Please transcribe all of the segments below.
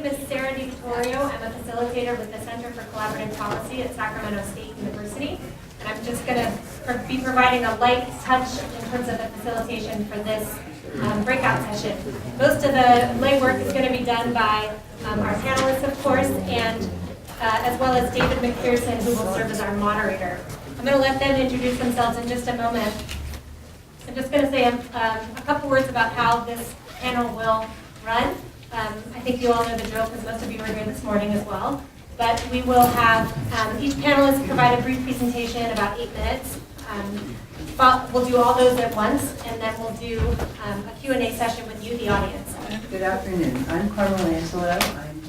name is Sarah DiVittorio. I'm a facilitator with the Center for Collaborative Policy at Sacramento State University. And I'm just going to be providing a light touch in terms of the facilitation for this breakout session. Most of the legwork is going to be done by our panelists, of course, and as well as David McPherson, who will serve as our moderator. I'm going to let them introduce themselves in just a moment. I'm just going to say a couple words about how this panel will run. I think you all know the drill because most of you were here this morning as well. But we will have each panelist provide a brief presentation, about 8 minutes. We'll do all those at once, and then we'll do a Q&A session with you, the audience. Good afternoon. I'm Carmel Angelo. I'm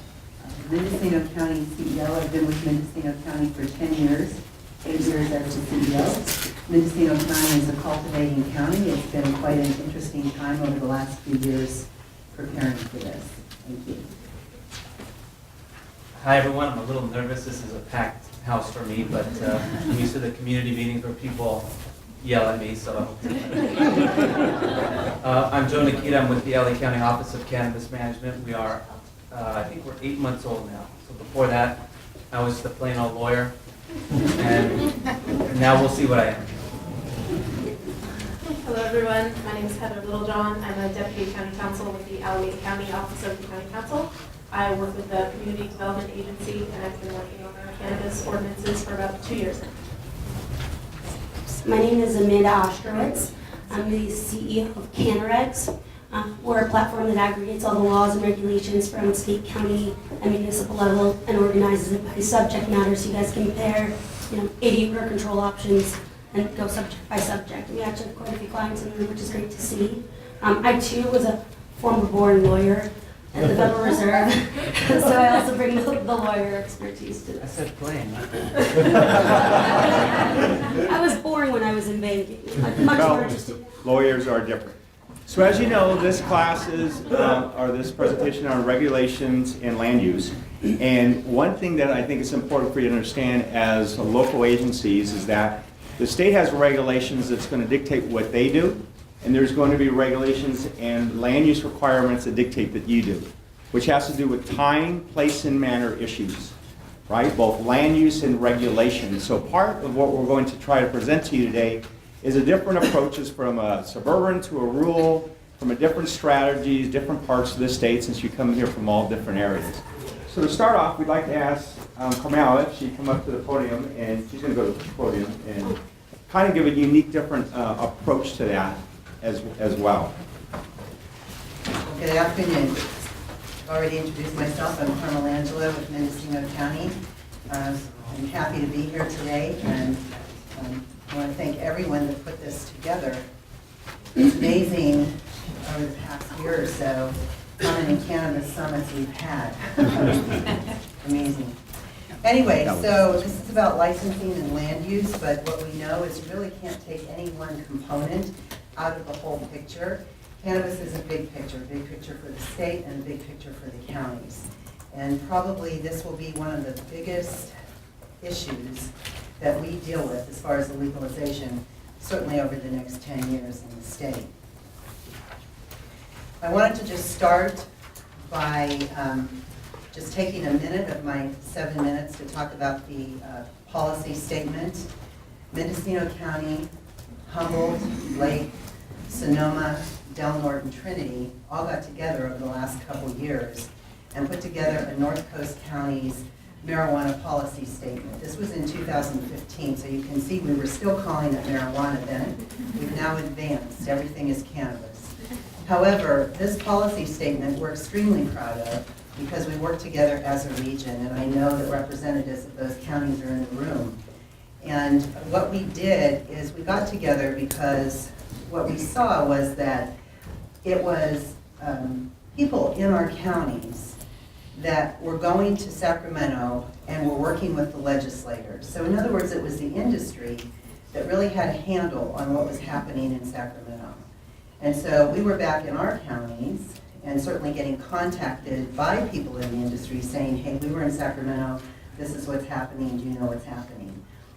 Mendocino County CEO. I've been with Mendocino County for 10 years, 8 years as the CEO. Mendocino County is a cultivating county. It's been quite an interesting time over the last few years preparing for this. Thank you. Hi everyone, I'm a little nervous. This is a packed house for me, but I'm used to the community meetings where people yell at me, so I'm Joe Nicchitta. I'm with the LA County Office of Cannabis Management. We are, I think we're 8 months old now. So before that, I was just a plain old lawyer, and now we'll see what I am. Hello everyone, my name is Heather Littlejohn. I'm a Deputy County Counsel with the Alameda County Office of the County Counsel. I work with the Community Development Agency, and I've been working on our cannabis ordinances for about 2 years now. My name is Ostrowitz. I'm the CEO of CannaRegs. We're a platform that aggregates all the laws and regulations from state, county, and municipal level and organizes it by subject matter so you guys can compare, 80 grow control options and go subject by subject. We actually have quite a few clients in the room, which is great to see. I too was a former born lawyer at the Federal Reserve, so I also bring the lawyer expertise to I this. said plain. I was born when I was in banking. Much more interesting. Lawyers are different. So as you know, this class is, or this presentation on regulations and land use. And one thing that I think is important for you to understand as local agencies is that the state has regulations that's going to dictate what they do, and there's going to be regulations and land use requirements that dictate that you do, which has to do with time, place, and manner issues, right? Both land use and regulation. So part of what we're going to try to present to you today is a different approaches from a suburban to a rural, from a different strategies, different parts of the state, since you come here from all different areas. So to start off, we'd like to ask Carmel if she'd come up to the podium, and she's going to go to the podium and kind of give a unique, different approach to that as well. Good afternoon. I've already introduced myself. I'm Carmel Angelo with Mendocino County. I'm happy to be here today, and I want to thank everyone that put this together. It's amazing over the past year or so how many cannabis summits we've had. Amazing. Anyway, so this is about licensing and land use, but what we know is you really can't take any one component out of the whole picture. Cannabis is a big picture for the state and a big picture for the counties. And probably this will be one of the biggest issues that we deal with as far as the legalization, certainly over the next 10 years in the state. I wanted to just start by just taking a minute of my 7 minutes to talk about the policy statement. Mendocino County, Humboldt, Lake, Sonoma, Del Norte, and Trinity all got together over the last couple years and put together a North Coast County's marijuana policy statement. This was in 2015, so you can see we were still calling it marijuana then. We've now advanced. Everything is cannabis. However, this policy statement we're extremely proud of because we work together as a region, and I know that representatives of those counties are in the room. And what we did is we got together because what we saw was that it was people in our counties that were going to Sacramento and were working with the legislators. So in other words, it was the industry that really had a handle on what was happening in Sacramento. And so we were back in our counties and certainly getting contacted by people in the industry saying, hey, we were in Sacramento, this is what's happening, do you know what's happening?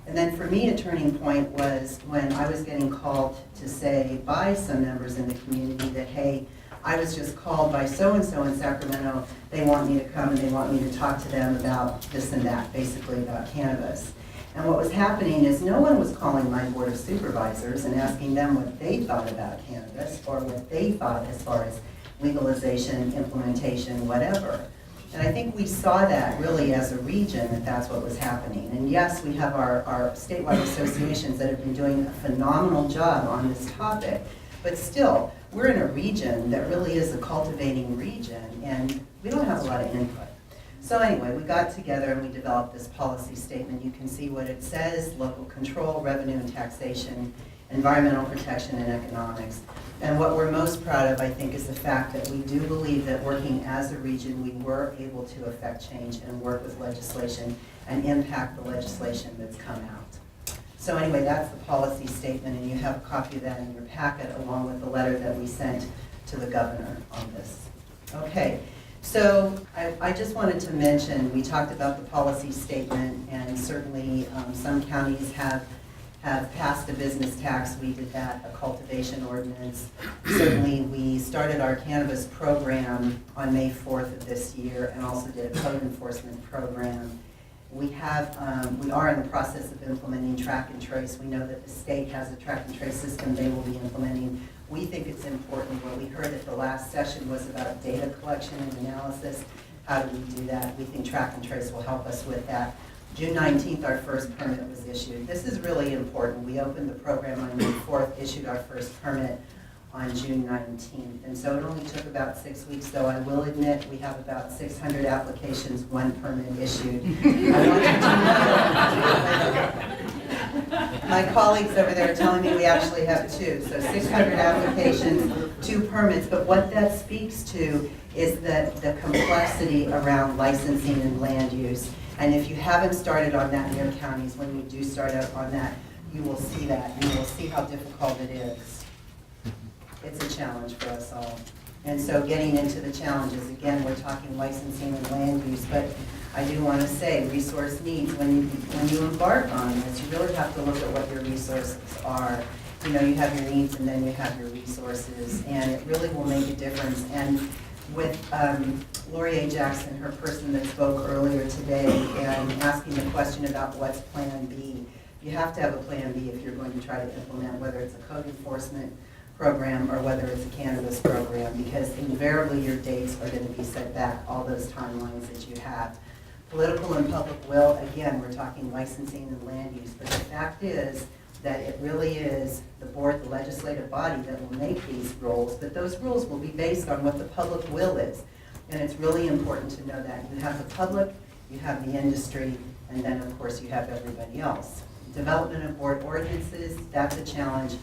And then for me, a turning point was when I was getting called to say by some members in the community that, hey, I was just called by so-and-so in Sacramento, they want me to come and they want me to talk to them about this and that, basically about cannabis. And what was happening is no one was calling my board of supervisors and asking them what they thought about cannabis or what they thought as far as legalization, implementation, whatever. And I think we saw that really as a region that that's what was happening. And yes, we have our statewide associations that have been doing a phenomenal job on this topic, but still, we're in a region that really is a cultivating region and we don't have a lot of input. So anyway, we got together and we developed this policy statement. You can see what it says: local control, revenue and taxation, environmental protection, and economics. And what we're most proud of, I think, is the fact that we do believe that working as a region, we were able to affect change and work with legislation and impact the legislation that's come out. So anyway, that's the policy statement, and you have a copy of that in your packet along with the letter that we sent to the governor on this. Okay. So I just wanted to mention, we talked about the policy statement, and certainly some counties have passed a business tax. We did that, a cultivation ordinance. Certainly we started our cannabis program on May 4th of this year and also did a code enforcement program. We are in the process of implementing track and trace. We know that the state has a track and trace system they will be implementing. We think it's important. What we heard at the last session was about data collection and analysis. How do we do that? We think track and trace will help us with that. June 19th, our first permit was issued. This is really important. We opened the program on May 4th, issued our first permit on June 19th. And so it only took about 6 weeks, though I will admit we have about 600 applications, 1 permit issued. I want you to know. My colleagues over there are telling me we actually have 2. So 600 applications, 2 permits. But what that speaks to is the complexity around licensing and land use. And if you haven't started on that in your counties, when you do start out on that, you will see that. You will see how difficult it is. It's a challenge for us all. And so getting into the challenges, again, we're talking licensing and land use, but I do want to say resource needs. When you embark on this, you really have to look at what your resources are. You know, you have your needs and then you have your resources, and it really will make a difference. And with Lori A. Jackson, her person that spoke earlier today, and asking the question about what's Plan B, you have to have a Plan B if you're going to try to implement, whether it's a code enforcement program or whether it's a cannabis program, because invariably your dates are going to be set back, all those timelines that you have. Political and public will, again, we're talking licensing and land use, but the fact is that it really is the board, the legislative body, that will make these rules, but those rules will be based on what the public will is. And it's really important to know that. You have the public, you have the industry, and then of course you have everybody else. Development of board ordinances, that's a challenge.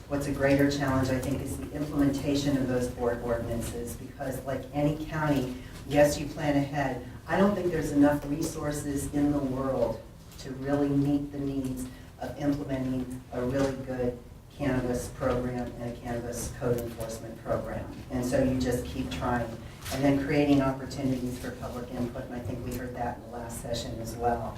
What's a greater challenge, I think, is the implementation of those board ordinances, because like any county, yes, you plan ahead. I don't think there's enough resources in the world to really meet the needs of implementing a really good cannabis program and a cannabis code enforcement program. And so you just keep trying. And then creating opportunities for public input, and I think we heard that in the last session as well.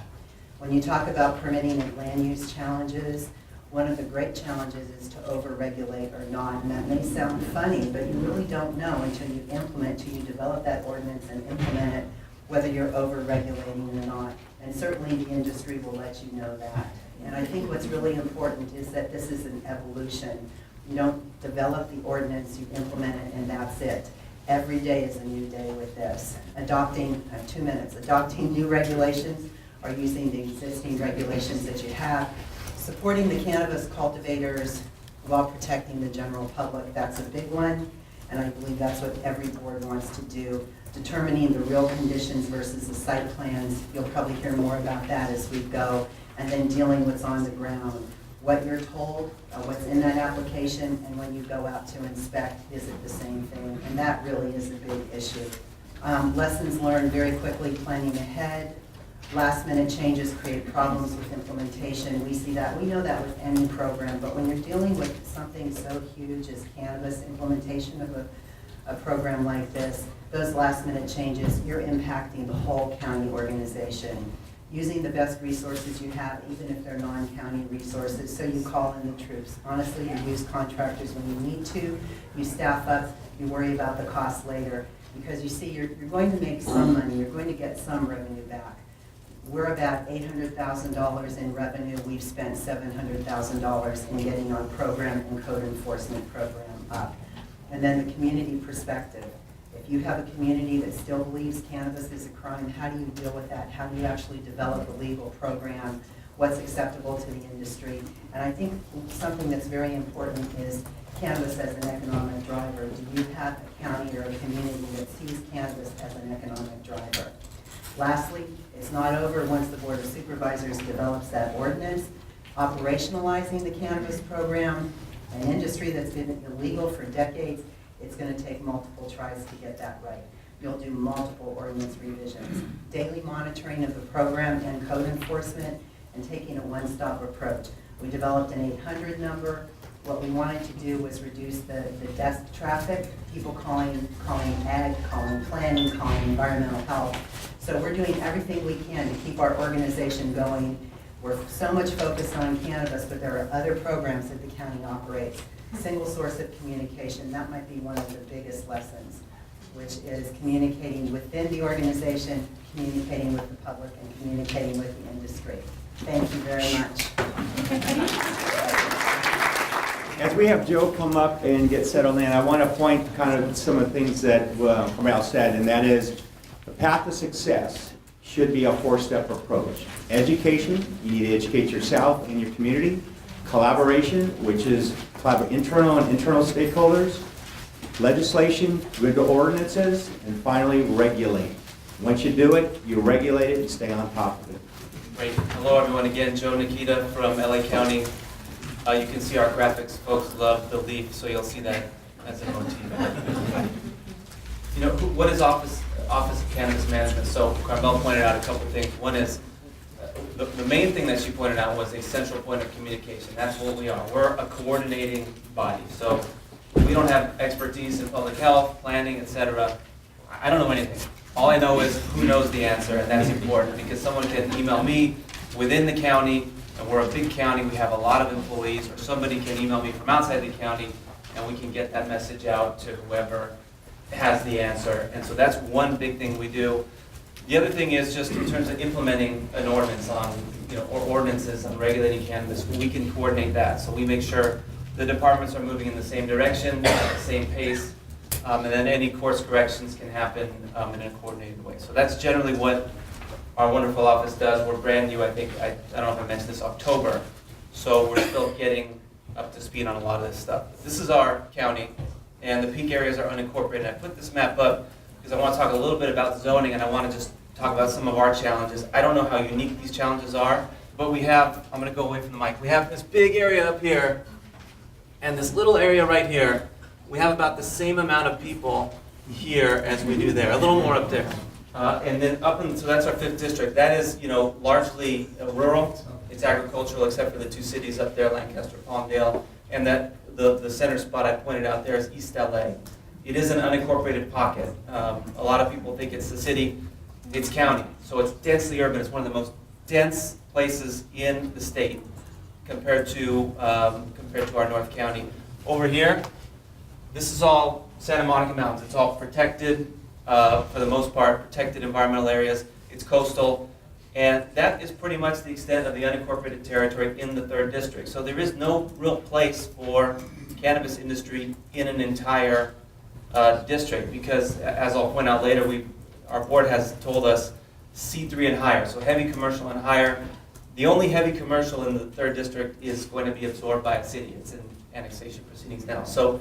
When you talk about permitting and land use challenges, one of the great challenges is to over-regulate or not. And that may sound funny, but you really don't know until you implement, until you develop that ordinance and implement it, whether you're over-regulating or not. And certainly the industry will let you know that. And I think what's really important is that this is an evolution. You don't develop the ordinance, you implement it, and that's it. Every day is a new day with this. Adopting, 2 minutes, adopting new regulations or using the existing regulations that you have. Supporting the cannabis cultivators while protecting the general public, that's a big one. And I believe that's what every board wants to do. Determining the real conditions versus the site plans. You'll probably hear more about that as we go. And then dealing what's on the ground. What you're told, what's in that application, and when you go out to inspect, is it the same thing? And that really is a big issue. Lessons learned very quickly, planning ahead. Last minute changes create problems with implementation. We see that, we know that with any program, but when you're dealing with something so huge as cannabis, implementation of a program like this, those last minute changes, you're impacting the whole county organization. Using the best resources you have, even if they're non-county resources, so you call in the troops. Honestly, you use contractors when you need to, you staff up, you worry about the cost later, because you see, you're going to make some money, you're going to get some revenue back. We're about $800,000 in revenue. We've spent $700,000 in getting our program and code enforcement program up. And then the community perspective. If you have a community that still believes cannabis is a crime, how do you deal with that? How do you actually develop a legal program? What's acceptable to the industry? And I think something that's very important is cannabis as an economic driver. Do you have a county or a community that sees cannabis as an economic driver? Lastly, it's not over once the Board of Supervisors develops that ordinance. Operationalizing the cannabis program, an industry that's been illegal for decades, it's going to take multiple tries to get that right. You'll do multiple ordinance revisions. Daily monitoring of the program and code enforcement, and taking a one-stop approach. We developed an 800 number. What we wanted to do was reduce the desk traffic, people calling ag, calling planning, calling environmental health. So we're doing everything we can to keep our organization going. We're so much focused on cannabis, but there are other programs that the county operates. Single source of communication, that might be one of the biggest lessons, which is communicating within the organization, communicating with the public, and communicating with the industry. Thank you very much. As we have Joe come up and get settled in, I want to point kind of some of the things that Carmel said, and that is the path to success should be a four-step approach. Education, you need to educate yourself and your community. Collaboration, which is internal and internal stakeholders. Legislation, good ordinances, and finally regulate. Once you do it, you regulate it and stay on top of it. Great. Hello, everyone. Again, Joe Nicchitta from LA County. You can see our graphics. Folks love the leaf, so you'll see that as a motif. You know, what is Office of Cannabis Management? So Carmel pointed out a couple things. One is the main thing that she pointed out was a central point of communication. That's what we are. We're a coordinating body. So we don't have expertise in public health, planning, etc. I don't know anything. All I know is who knows the answer, and that's important because someone can email me within the county, and we're a big county, we have a lot of employees, or somebody can email me from outside the county, and we can get that message out to whoever has the answer. And so that's one big thing we do. The other thing is just in terms of implementing an ordinance on, or ordinances on regulating cannabis, we can coordinate that. So we make sure the departments are moving in the same direction, at the same pace, and then any course corrections can happen in a coordinated way. So that's generally what our wonderful office does. We're brand new, I think, I don't know if I mentioned this, October. So we're still getting up to speed on a lot of this stuff. This is our county, and the peak areas are unincorporated. I put this map up because I want to talk a little bit about zoning, and I want to just talk about some of our challenges. I don't know how unique these challenges are, but we have, I'm going to go away from the mic, we have this big area up here, and this little area right here. We have about the same amount of people here as we do there, a little more up there. And then so that's our 5th district. That is, largely rural. It's agricultural except for the 2 cities up there, Lancaster, Palmdale, and that the center spot I pointed out there is East LA. It is an unincorporated pocket. A lot of people think it's the city. It's county, so it's densely urban. It's one of the most dense places in the state compared to our North County. Over here, this is all Santa Monica Mountains. It's all protected, for the most part, protected environmental areas. It's coastal, and that is pretty much the extent of the unincorporated territory in the 3rd district. So there is no real place for cannabis industry in an entire district because, as I'll point out later, our board has told us C3 and higher, so heavy commercial and higher. The only heavy commercial in the 3rd district is going to be absorbed by a city. It's in annexation proceedings now. So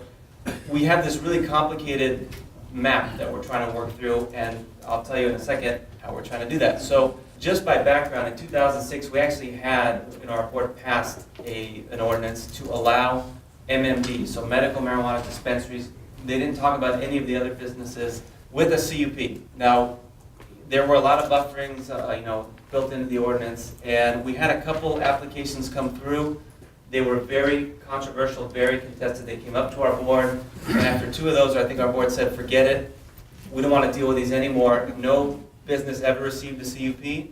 we have this really complicated map that we're trying to work through, and I'll tell you in a second how we're trying to do that. So just by background, in 2006, we actually had, our board passed an ordinance to allow MMD, so medical marijuana dispensaries. They didn't talk about any of the other businesses with a CUP. Now, there were a lot of bufferings, built into the ordinance, and we had a couple applications come through. They were very controversial, very contested. They came up to our board, and after 2 of those, I think our board said, forget it. We don't want to deal with these anymore. No business ever received a CUP,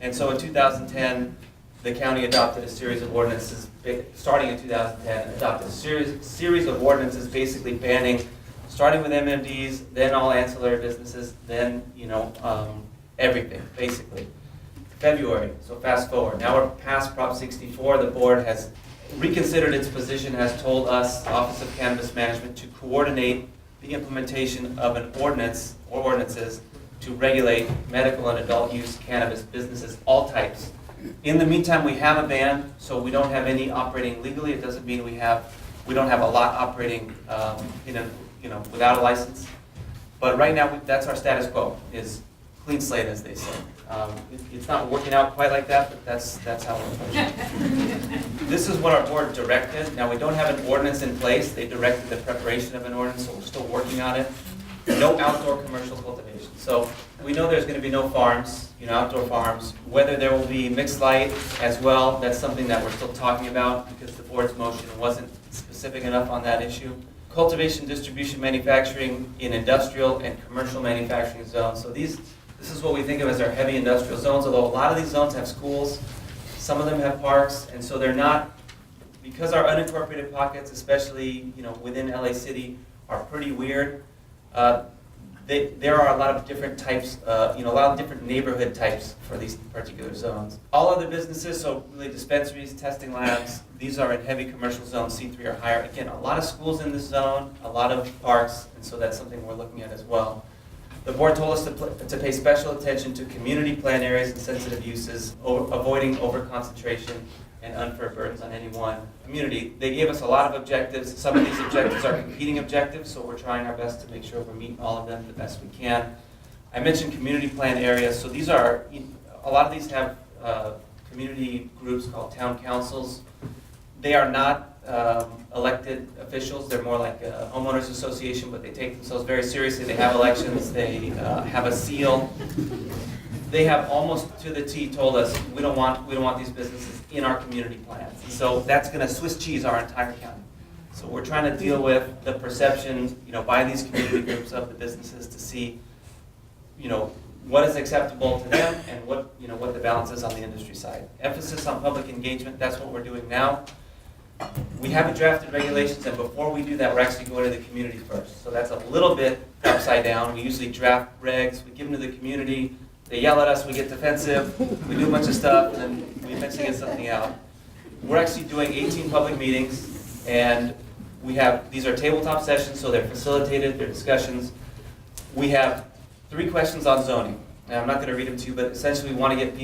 and so in 2010, the county adopted a series of ordinances, starting in 2010, adopted a series of ordinances basically banning starting with MMDs, then all ancillary businesses, then, everything, basically. February, so fast forward. Now we're past Prop 64. The board has reconsidered its position, has told us, Office of Cannabis Management, to coordinate the implementation of an ordinance or ordinances to regulate medical and adult use cannabis businesses, all types. In the meantime, we have a ban, so we don't have any operating legally. It doesn't mean we don't have a lot operating without a license. But right now, that's our status quo, is clean slate, as they say. It's not working out quite like that, but that's how we're approaching. This is what our board directed. Now, we don't have an ordinance in place. They directed the preparation of an ordinance, so we're still working on it. No outdoor commercial cultivation. So we know there's going to be no farms, outdoor farms. Whether there will be mixed light as well, that's something that we're still talking about because the board's motion wasn't specific enough on that issue. Cultivation, distribution, manufacturing in industrial and commercial manufacturing zones. So this is what we think of as our heavy industrial zones, although a lot of these zones have schools, some of them have parks, and so they're not, because our unincorporated pockets, especially within LA City, are pretty weird. There are a lot of different types, a lot of different neighborhood types for these particular zones. All other businesses, so really dispensaries, testing labs, these are in heavy commercial zones, C3 or higher. Again, a lot of schools in this zone, a lot of parks, and so that's something we're looking at as well. The board told us to pay special attention to community plan areas and sensitive uses, avoiding overconcentration and unfair burdens on any one community. They gave us a lot of objectives. Some of these objectives are competing objectives, so we're trying our best to make sure we're meeting all of them the best we can. I mentioned community plan areas, so these are, a lot of these have community groups called town councils. They are not elected officials. They're more like a homeowners association, but they take themselves very seriously. They have elections. They have a seal. They have almost to the T told us we don't want these businesses in our community plans. And so that's going to Swiss cheese our entire county. So we're trying to deal with the perception, by these community groups of the businesses to see, what is acceptable to them and what the balance is on the industry side. Emphasis on public engagement. That's what we're doing now. We haven't drafted regulations, and before we do that, we're actually going to the community first. So that's a little bit upside down. We usually draft regs, we give them to the community, they yell at us, we get defensive, we do a bunch of stuff, and then we eventually get something out. We're actually doing 18 public meetings, and these are tabletop sessions, so they're facilitated, they're discussions. We have 3 questions on zoning. Now, I'm not going to read them to you, but essentially we want to get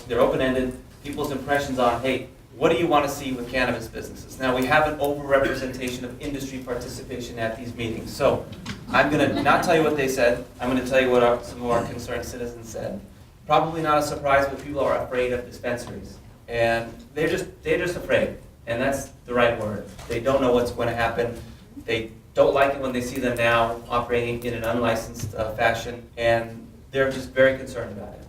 they're open-ended, people's impressions on, hey, what do you want to see with cannabis businesses? Now, we have an overrepresentation of industry participation at these meetings. So I'm going to not tell you what they said. I'm going to tell you what some of our concerned citizens said. Probably not a surprise, but people are afraid of dispensaries. And they're just afraid. And that's the right word. They don't know what's going to happen. They don't like it when they see them now operating in an unlicensed fashion. And they're just very concerned about it.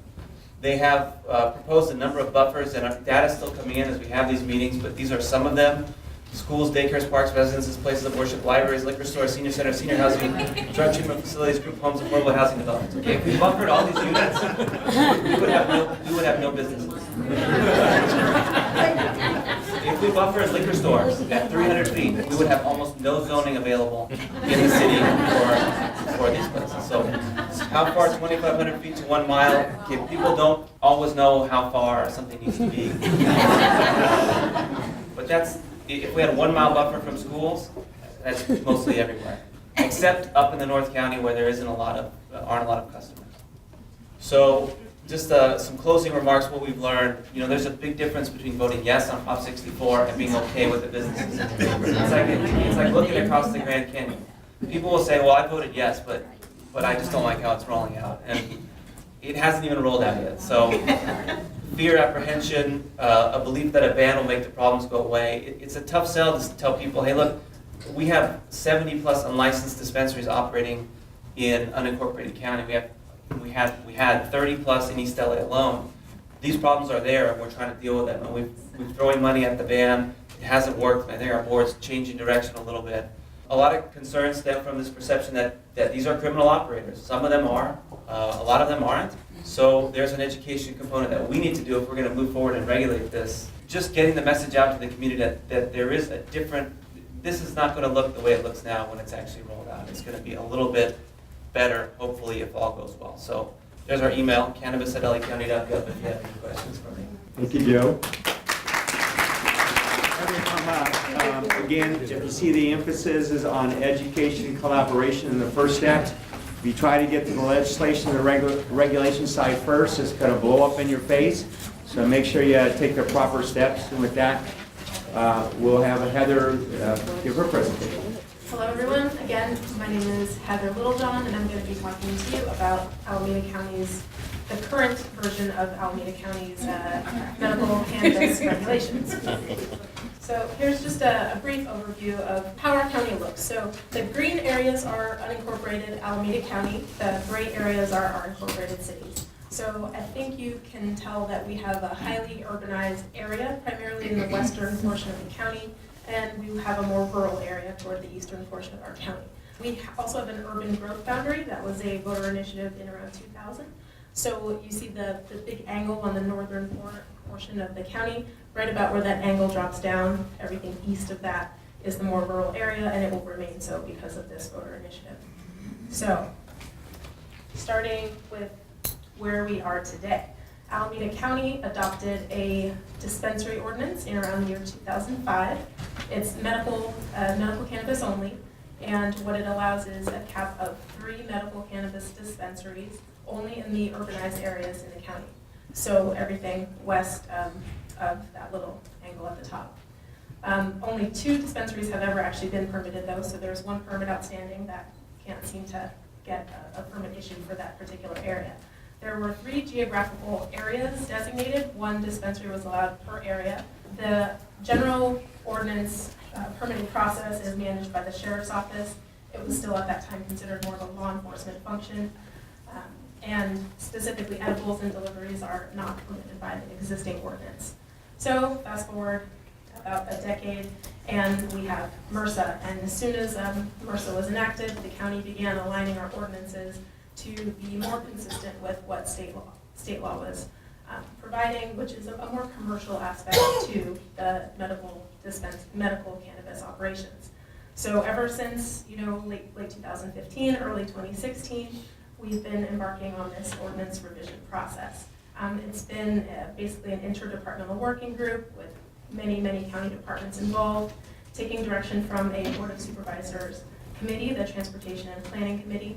They have proposed a number of buffers, and our data is still coming in as we have these meetings, but these are some of them. Schools, daycares, parks, residences, places of worship, libraries, liquor stores, senior centers, senior housing, drug treatment facilities, group homes, affordable housing developments. Okay, if we buffered all these units, we would have no businesses. If we buffered liquor stores at 300 feet, we would have almost no zoning available in the city for these places. So how far 2,500 feet to 1 mile? Okay, people don't always know how far something needs to be. But if we had a 1 mile buffer from schools, that's mostly everywhere, except up in the North County where there aren't a lot of customers. So just some closing remarks, what we've learned. There's a big difference between voting yes on Prop 64 and being okay with the businesses. It's like looking across the Grand Canyon. People will say, well, I voted yes, but I just don't like how it's rolling out. And it hasn't even rolled out yet. So fear, apprehension, a belief that a ban will make the problems go away. It's a tough sell to tell people, hey, look, we have 70 plus unlicensed dispensaries operating in unincorporated county. We had 30 plus in East LA alone. These problems are there, and we're trying to deal with them. And we're throwing money at the ban. It hasn't worked. I think our board's changing direction a little bit. A lot of concerns stem from this perception that these are criminal operators. Some of them are, a lot of them aren't. So there's an education component that we need to do if we're going to move forward and regulate this. Just getting the message out to the community that there is a different, this is not going to look the way it looks now when it's actually rolled out. is going to be a little bit better, hopefully, if all goes well. So there's our email, cannabis@lacounty.gov, if you have any questions for me. Thank you, Joe. Again, if you see the emphasis is on education and collaboration in the first steps. If you try to get to the legislation and the regulation side first, it's going to blow up in your face. So make sure you take the proper steps. And with that, we'll have Heather give her presentation. Hello, everyone. Again, my name is Heather Littlejohn, and I'm going to be talking to you about Alameda County's, the current version of Alameda County's medical cannabis regulations. So here's just a brief overview of how our county looks. So the green areas are unincorporated Alameda County. The gray areas are our incorporated cities. So I think you can tell that we have a highly urbanized area, primarily in the western portion of the county, and we have a more rural area toward the eastern portion of our county. We also have an urban growth boundary. That was a voter initiative in around 2000. So you see the big angle on the northern portion of the county, right about where that angle drops down. Everything east of that is the more rural area, and it will remain so because of this voter initiative. So, starting with where we are today. Alameda County adopted a dispensary ordinance in around the year 2005. It's medical cannabis only, and what it allows is a cap of 3 medical cannabis dispensaries only in the urbanized areas in the county. So everything west of that little angle at the top. Only 2 dispensaries have ever actually been permitted though, so there's 1 permit outstanding that can't seem to get a permit issued for that particular area. There were 3 geographical areas designated. 1 dispensary was allowed per area. The general ordinance permitting process is managed by the sheriff's office. It was still at that time considered more of a law enforcement function. And specifically edibles and deliveries are not permitted by the existing ordinance. So fast forward about a decade and we have MRSA, and as soon as MRSA was enacted, the county began aligning our ordinances to be more consistent with what state law was providing, which is a more commercial aspect to the medical cannabis operations. So ever since late 2015, early 2016, we've been embarking on this ordinance revision process. It's been basically an interdepartmental working group with many county departments involved, taking direction from a Board of Supervisors committee, the Transportation and Planning Committee,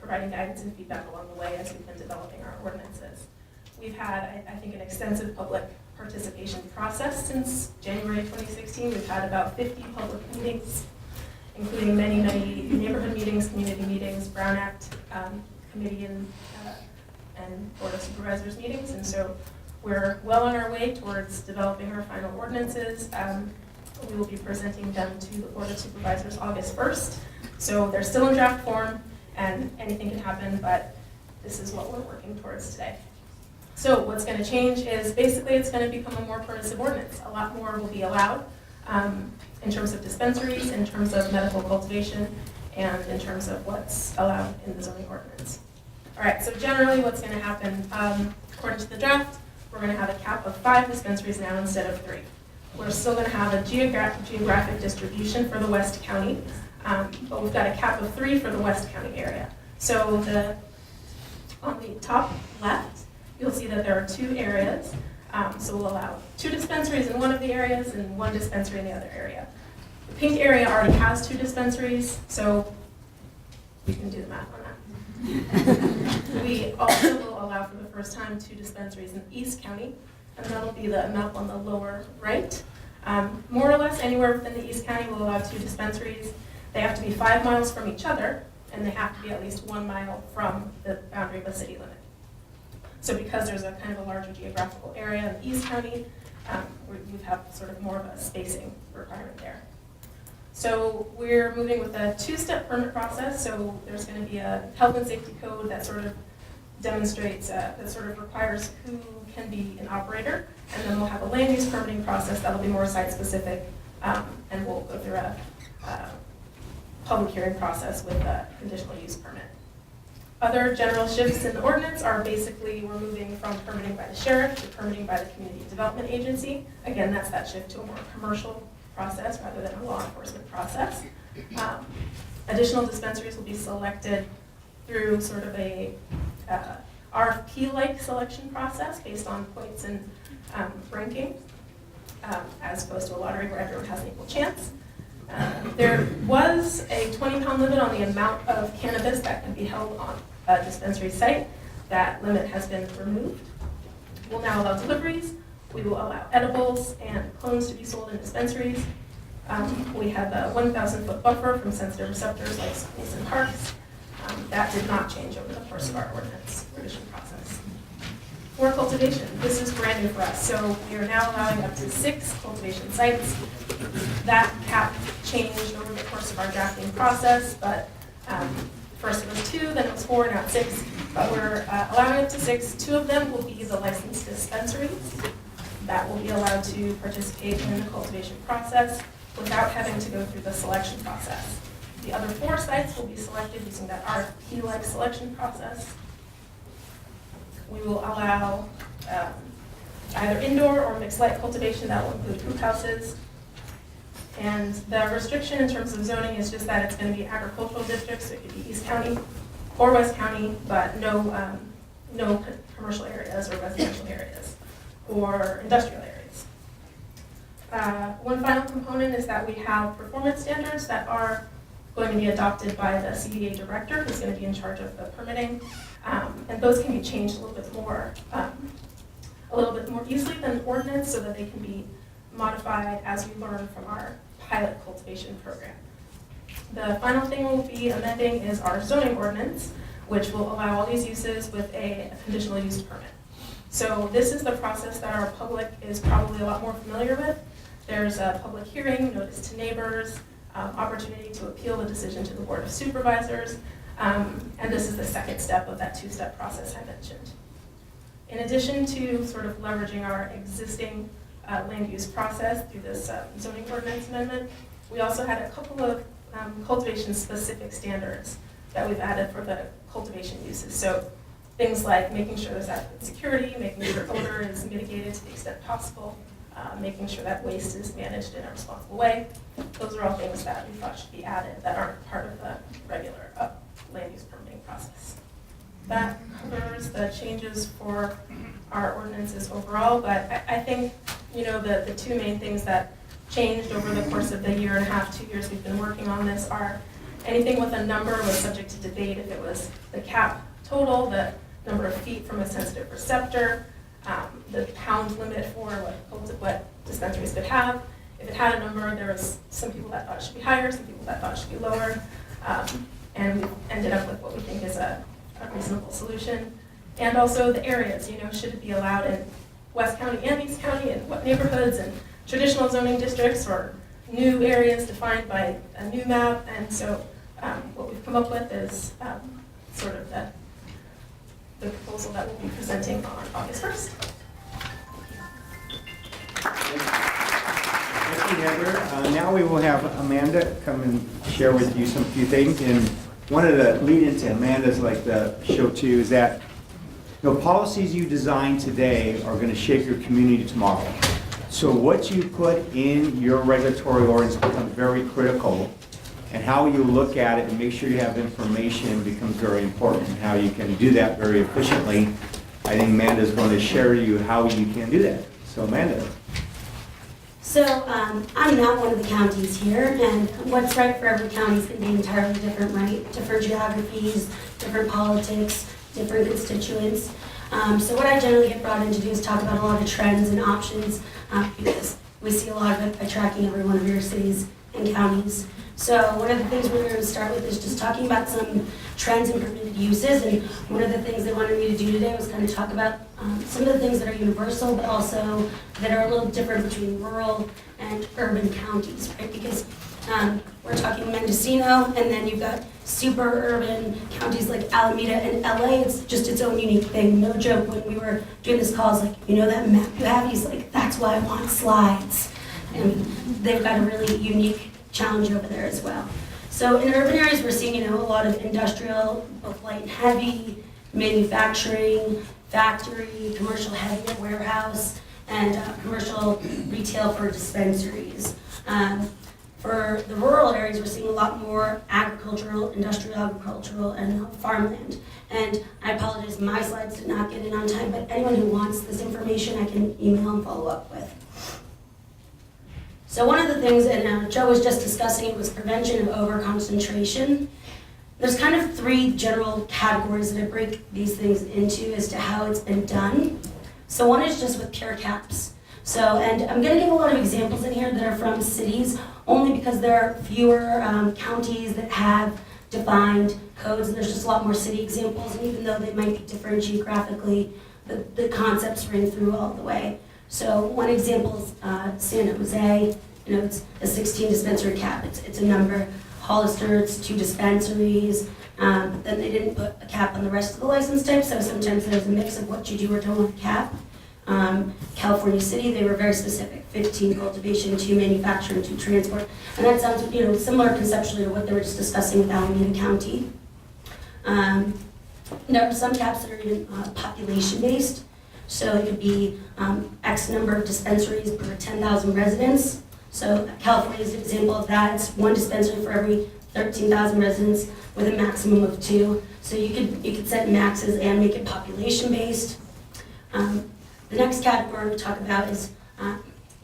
providing guidance and feedback along the way as we've been developing our ordinances. We've had, I think, an extensive public participation process since January 2016. We've had about 50 public meetings, including many neighborhood meetings, community meetings, Brown Act committee and Board of Supervisors meetings, and so we're well on our way towards developing our final ordinances. We will be presenting them to the Board of Supervisors August 1st, so they're still in draft form, and anything can happen, but this is what we're working towards today. So what's going to change is basically it's going to become a more permissive ordinance. A lot more will be allowed in terms of dispensaries, in terms of medical cultivation, and in terms of what's allowed in the zoning ordinance. All right, so generally what's going to happen, according to the draft, we're going to have a cap of 5 dispensaries now instead of 3. We're still going to have a geographic distribution for the West County, but we've got a cap of 3 for the West County area. So on the top left, you'll see that there are 2 areas. So we'll allow 2 dispensaries in one of the areas and 1 dispensary in the other area. The pink area already has 2 dispensaries, so you can do the math on that. We also will allow for the first time 2 dispensaries in East County, and that'll be the map on the lower right. More or less anywhere within the East County will allow 2 dispensaries. They have to be 5 miles from each other, and they have to be at least 1 mile from the boundary of a city limit. So because there's a kind of a larger geographical area in East County, we have sort of more of a spacing requirement there. So we're moving with a 2-step permit process. So there's going to be a health and safety code that sort of demonstrates, that sort of requires who can be an operator. And then we'll have a land use permitting process that'll be more site specific. And we'll go through a public hearing process with a conditional use permit. Other general shifts in the ordinance are basically we're moving from permitting by the sheriff to permitting by the community development agency. Again, that's that shift to a more commercial process rather than a law enforcement process. Additional dispensaries will be selected through sort of a RFP-like selection process based on points and ranking, as opposed to a lottery where everyone has an equal chance. There was a 20-pound limit on the amount of cannabis that can be held on a dispensary site. That limit has been removed. We'll now allow deliveries. We will allow edibles and clones to be sold in dispensaries. We have a 1,000-foot buffer from sensitive receptors like schools and parks. That did not change over the course of our ordinance revision process. For cultivation, this is brand new for us. So we are now allowing up to 6 cultivation sites. That cap changed over the course of our drafting process, but first it was 2, then it was 4, now it's 6. But we're allowing up to 6. 2 of them will be the licensed dispensaries that will be allowed to participate in the cultivation process without having to go through the selection process. The other 4 sites will be selected using that RFP-like selection process. We will allow either indoor or mixed light cultivation. That will include hoop houses. And the restriction in terms of zoning is just that it's going to be agricultural districts, so it could be East County or West County, but no commercial areas or residential areas or industrial areas. One final component is that we have performance standards that are going to be adopted by the CDA director, who's going to be in charge of the permitting, and those can be changed a little bit more easily than the ordinance, so that they can be modified as we learn from our pilot cultivation program. The final thing we'll be amending is our zoning ordinance, which will allow all these uses with a conditional use permit. So this is the process that our public is probably a lot more familiar with. There's a public hearing, notice to neighbors, opportunity to appeal the decision to the Board of Supervisors, and this is the second step of that 2-step process I mentioned. In addition to sort of leveraging our existing land use process through this zoning ordinance amendment, we also had a couple of cultivation-specific standards that we've added for the cultivation uses. So things like making sure there's adequate security, making sure odor is mitigated to the extent possible, making sure that waste is managed in a responsible way. Those are all things that we thought should be added that aren't part of the regular land use permitting process. That covers the changes for our ordinances overall, but I think, you know, the 2 main things that changed over the course of the 1.5 to 2 years we've been working on this are anything with a number was subject to debate. If it was the cap total, the number of feet from a sensitive receptor, the pound limit for what dispensaries could have. If it had a number, there was some people that thought it should be higher, some people that thought it should be lower, and we ended up with what we think is a reasonable solution. And also the areas, you know, should it be allowed in West County and East County, and what neighborhoods, and traditional zoning districts, or new areas defined by a new map. And so what we've come up with is sort of the proposal that we'll be presenting on August 1st. Thank you, Heather. Now we will have Amanda come and share with you some few things. And one of the lead into Amanda's like the show too is that policies you design today are going to shape your community tomorrow. So what you put in your regulatory ordinance becomes very critical, and how you look at it and make sure you have information becomes very important, and how you can do that very efficiently. I think Amanda's going to share you how you can do that. So Amanda. So I'm not one of the counties here, and what's right for every county is going to be entirely different, right? Different geographies, different politics, different constituents. So what I generally get brought in to do is talk about a lot of trends and options, because we see a lot of it by tracking every one of your cities and counties. So one of the things we're going to start with is just talking about some trends and permitted uses. And one of the things they wanted me to do today was kind of talk about some of the things that are universal, but also that are a little different between rural and urban counties, right? Because we're talking Mendocino, and then you've got super urban counties like Alameda and LA. It's just its own unique thing. No joke, when we were doing this call, I was like, you know that map you have? He's like, that's why I want slides. And they've got a really unique challenge over there as well. So in urban areas, we're seeing, a lot of industrial, both light and heavy, manufacturing, factory, commercial heavy warehouse, and commercial retail for dispensaries. For the rural areas, we're seeing a lot more agricultural, industrial agricultural, and farmland. And I apologize, my slides did not get in on time, but anyone who wants this information, I can email and follow up with. So one of the things, and Joe was just discussing, it was prevention of overconcentration. There's kind of three general categories that I break these things into as to how it's been done. So one is just with pure caps. So, and I'm going to give a lot of examples in here that are from cities, only because there are fewer counties that have defined codes, and there's just a lot more city examples, and even though they might be different geographically, the concepts ring through all the way. So one example is San Jose. You know, it's a 16 dispensary cap. It's a number. Hollister, it's 2 dispensaries. But then they didn't put a cap on the rest of the license type, so sometimes there's a mix of what you do or don't with a cap. California City, they were very specific, 15 cultivation, 2 manufacturing, 2 transport. And that sounds, you know, similar conceptually to what they were just discussing with Alameda County. There are some caps that are even population-based. So it could be X number of dispensaries per 10,000 residents. So California is an example of that. It's 1 dispensary for every 13,000 residents with a maximum of 2. So you could set maxes and make it population-based. The next category we talk about is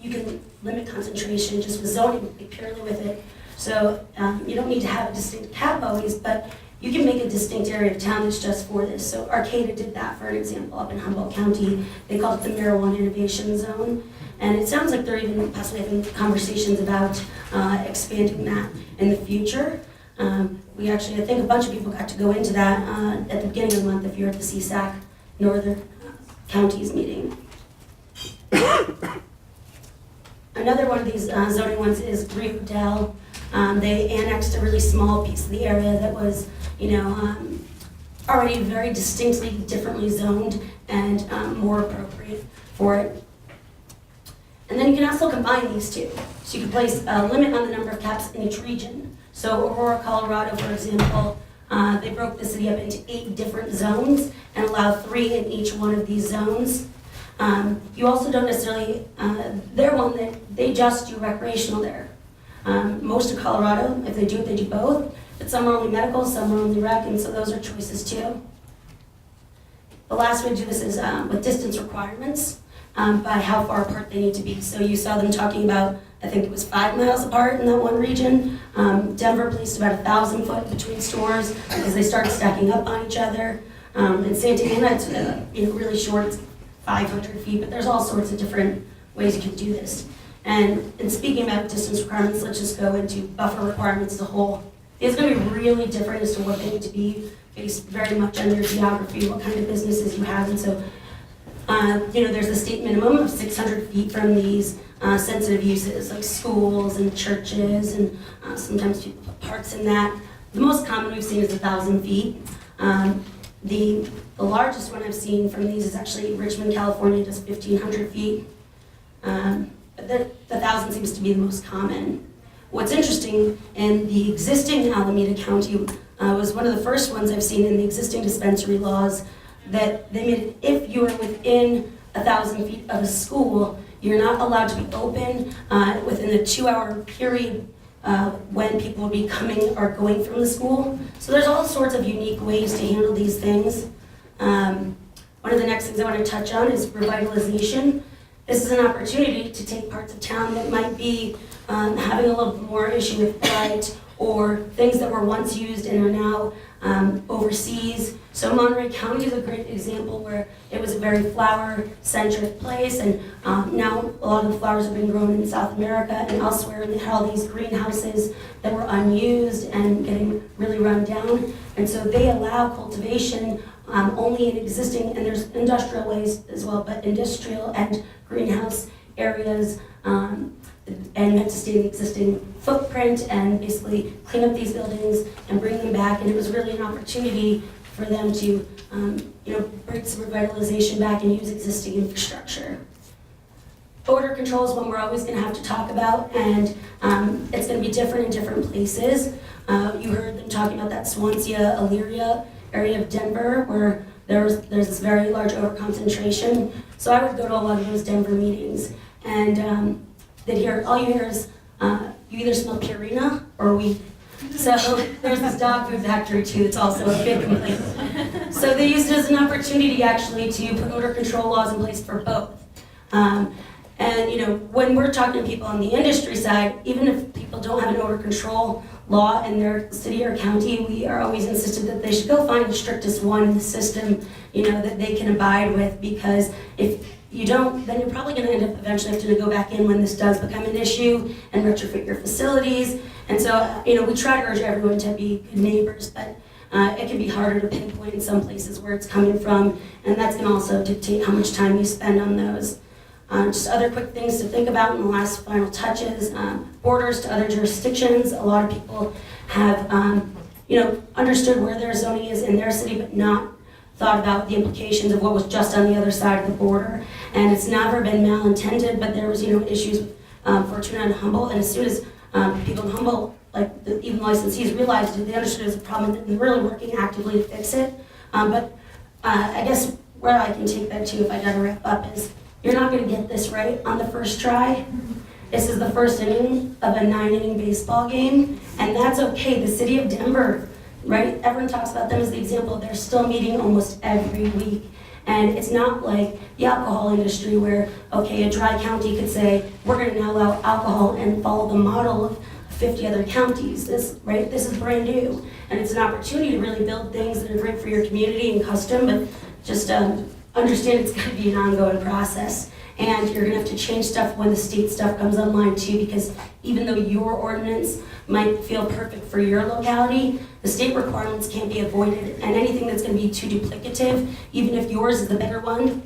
you can limit concentration just with zoning, purely with it. So you don't need to have a distinct cap always, but you can make a distinct area of town that's just for this. So Arcata did that, for an example, up in Humboldt County. They called it the Marijuana Innovation Zone. And it sounds like they're even possibly having conversations about expanding that in the future. We actually, I think a bunch of people got to go into that at the beginning of the month if you're at the CSAC Northern Counties meeting. Another one of these zoning ones is Breakout. They annexed a really small piece of the area that was, you know, already very distinctly differently zoned and more appropriate for it. And then you can also combine these two. So you can place a limit on the number of caps in each region. So Aurora, Colorado, for example, they broke the city up into 8 different zones and allowed 3 in each one of these zones. You also don't necessarily, they're one that they just do recreational there. Most of Colorado, if they do both, but some are only medical, some are only rec, and so those are choices too. The last way to do this is with distance requirements. By how far apart they need to be. So you saw them talking about, I think it was 5 miles apart in that one region. Denver placed about 1,000 foot between stores because they started stacking up on each other. In Santa Ana, it's really short, it's 500 feet, but there's all sorts of different ways you can do this. And speaking about distance requirements, let's just go into buffer requirements as a whole. It's going to be really different as to what they need to be based very much on your geography, what kind of businesses you have, and so there's a state minimum of 600 feet from these sensitive uses, like schools and churches, and sometimes people put parks in that. The most common we've seen is 1,000 feet. The largest one I've seen from these is actually Richmond, California, just 1,500 feet. But the 1,000 seems to be the most common. What's interesting, in the existing Alameda County, was one of the first ones I've seen in the existing dispensary laws, that they made it, if you are within 1,000 feet of a school, you're not allowed to be open within a 2-hour period when people will be coming or going from the school. So there's all sorts of unique ways to handle these things. One of the next things I want to touch on is revitalization. This is an opportunity to take parts of town that might be having a little bit more issue with blight or things that were once used and are now overseas. So Monterey County is a great example where it was a very flower-centric place, and now a lot of the flowers have been grown in South America and elsewhere, and they had all these greenhouses that were unused and getting really run down. And so they allow cultivation only in existing, and there's industrial ways as well, but industrial and greenhouse areas, and you had to stay in the existing footprint and basically clean up these buildings and bring them back. And it was really an opportunity for them to, bring some revitalization back and use existing infrastructure. Odor control is one we're always going to have to talk about, and it's going to be different in different places. You heard them talking about that Swansea, Elyria area of Denver, where there's this very large odor concentration. So I would go to a lot of those Denver meetings, and all you hear is you either smell Purina or weed. So there's this dog food factory too, it's also a big complaint. So they used it as an opportunity actually to put odor control laws in place for both. And you know, when we're talking to people on the industry side, even if people don't have an odor control law in their city or county, we are always insistent that they should go find the strictest one in the system, you know, that they can abide with, because if you don't, then you're probably going to end up eventually having to go back in when this does become an issue and retrofit your facilities. And so, you know, we try to urge everyone to be good neighbors, but it can be harder to pinpoint in some places where it's coming from, and that's going to also dictate how much time you spend on those. Just other quick things to think about in the last final touches. Borders to other jurisdictions. A lot of people have, you know, understood where their zoning is in their city, but not thought about the implications of what was just on the other side of the border. And it's never been malintended, but there was, you know, issues with Fortuna and Humboldt. And as soon as people in Humboldt, like even licensees, realized it, they understood it was a problem, and they're really working actively to fix it. But I guess where I can take that to, if I gotta wrap up, is you're not going to get this right on the first try. This is the first inning of a 9-inning baseball game, and that's okay. The city of Denver, right? Everyone talks about them as the example. They're still meeting almost every week. And it's not like the alcohol industry where, okay, a dry county could say, we're going to now allow alcohol and follow the model of 50 other counties. This is brand new. And it's an opportunity to really build things that are great for your community and custom, but just understand it's going to be an ongoing process, and you're going to have to change stuff when the state stuff comes online too, because even though your ordinance might feel perfect for your locality, the state requirements can't be avoided, and anything that's going to be too duplicative, even if yours is the better one,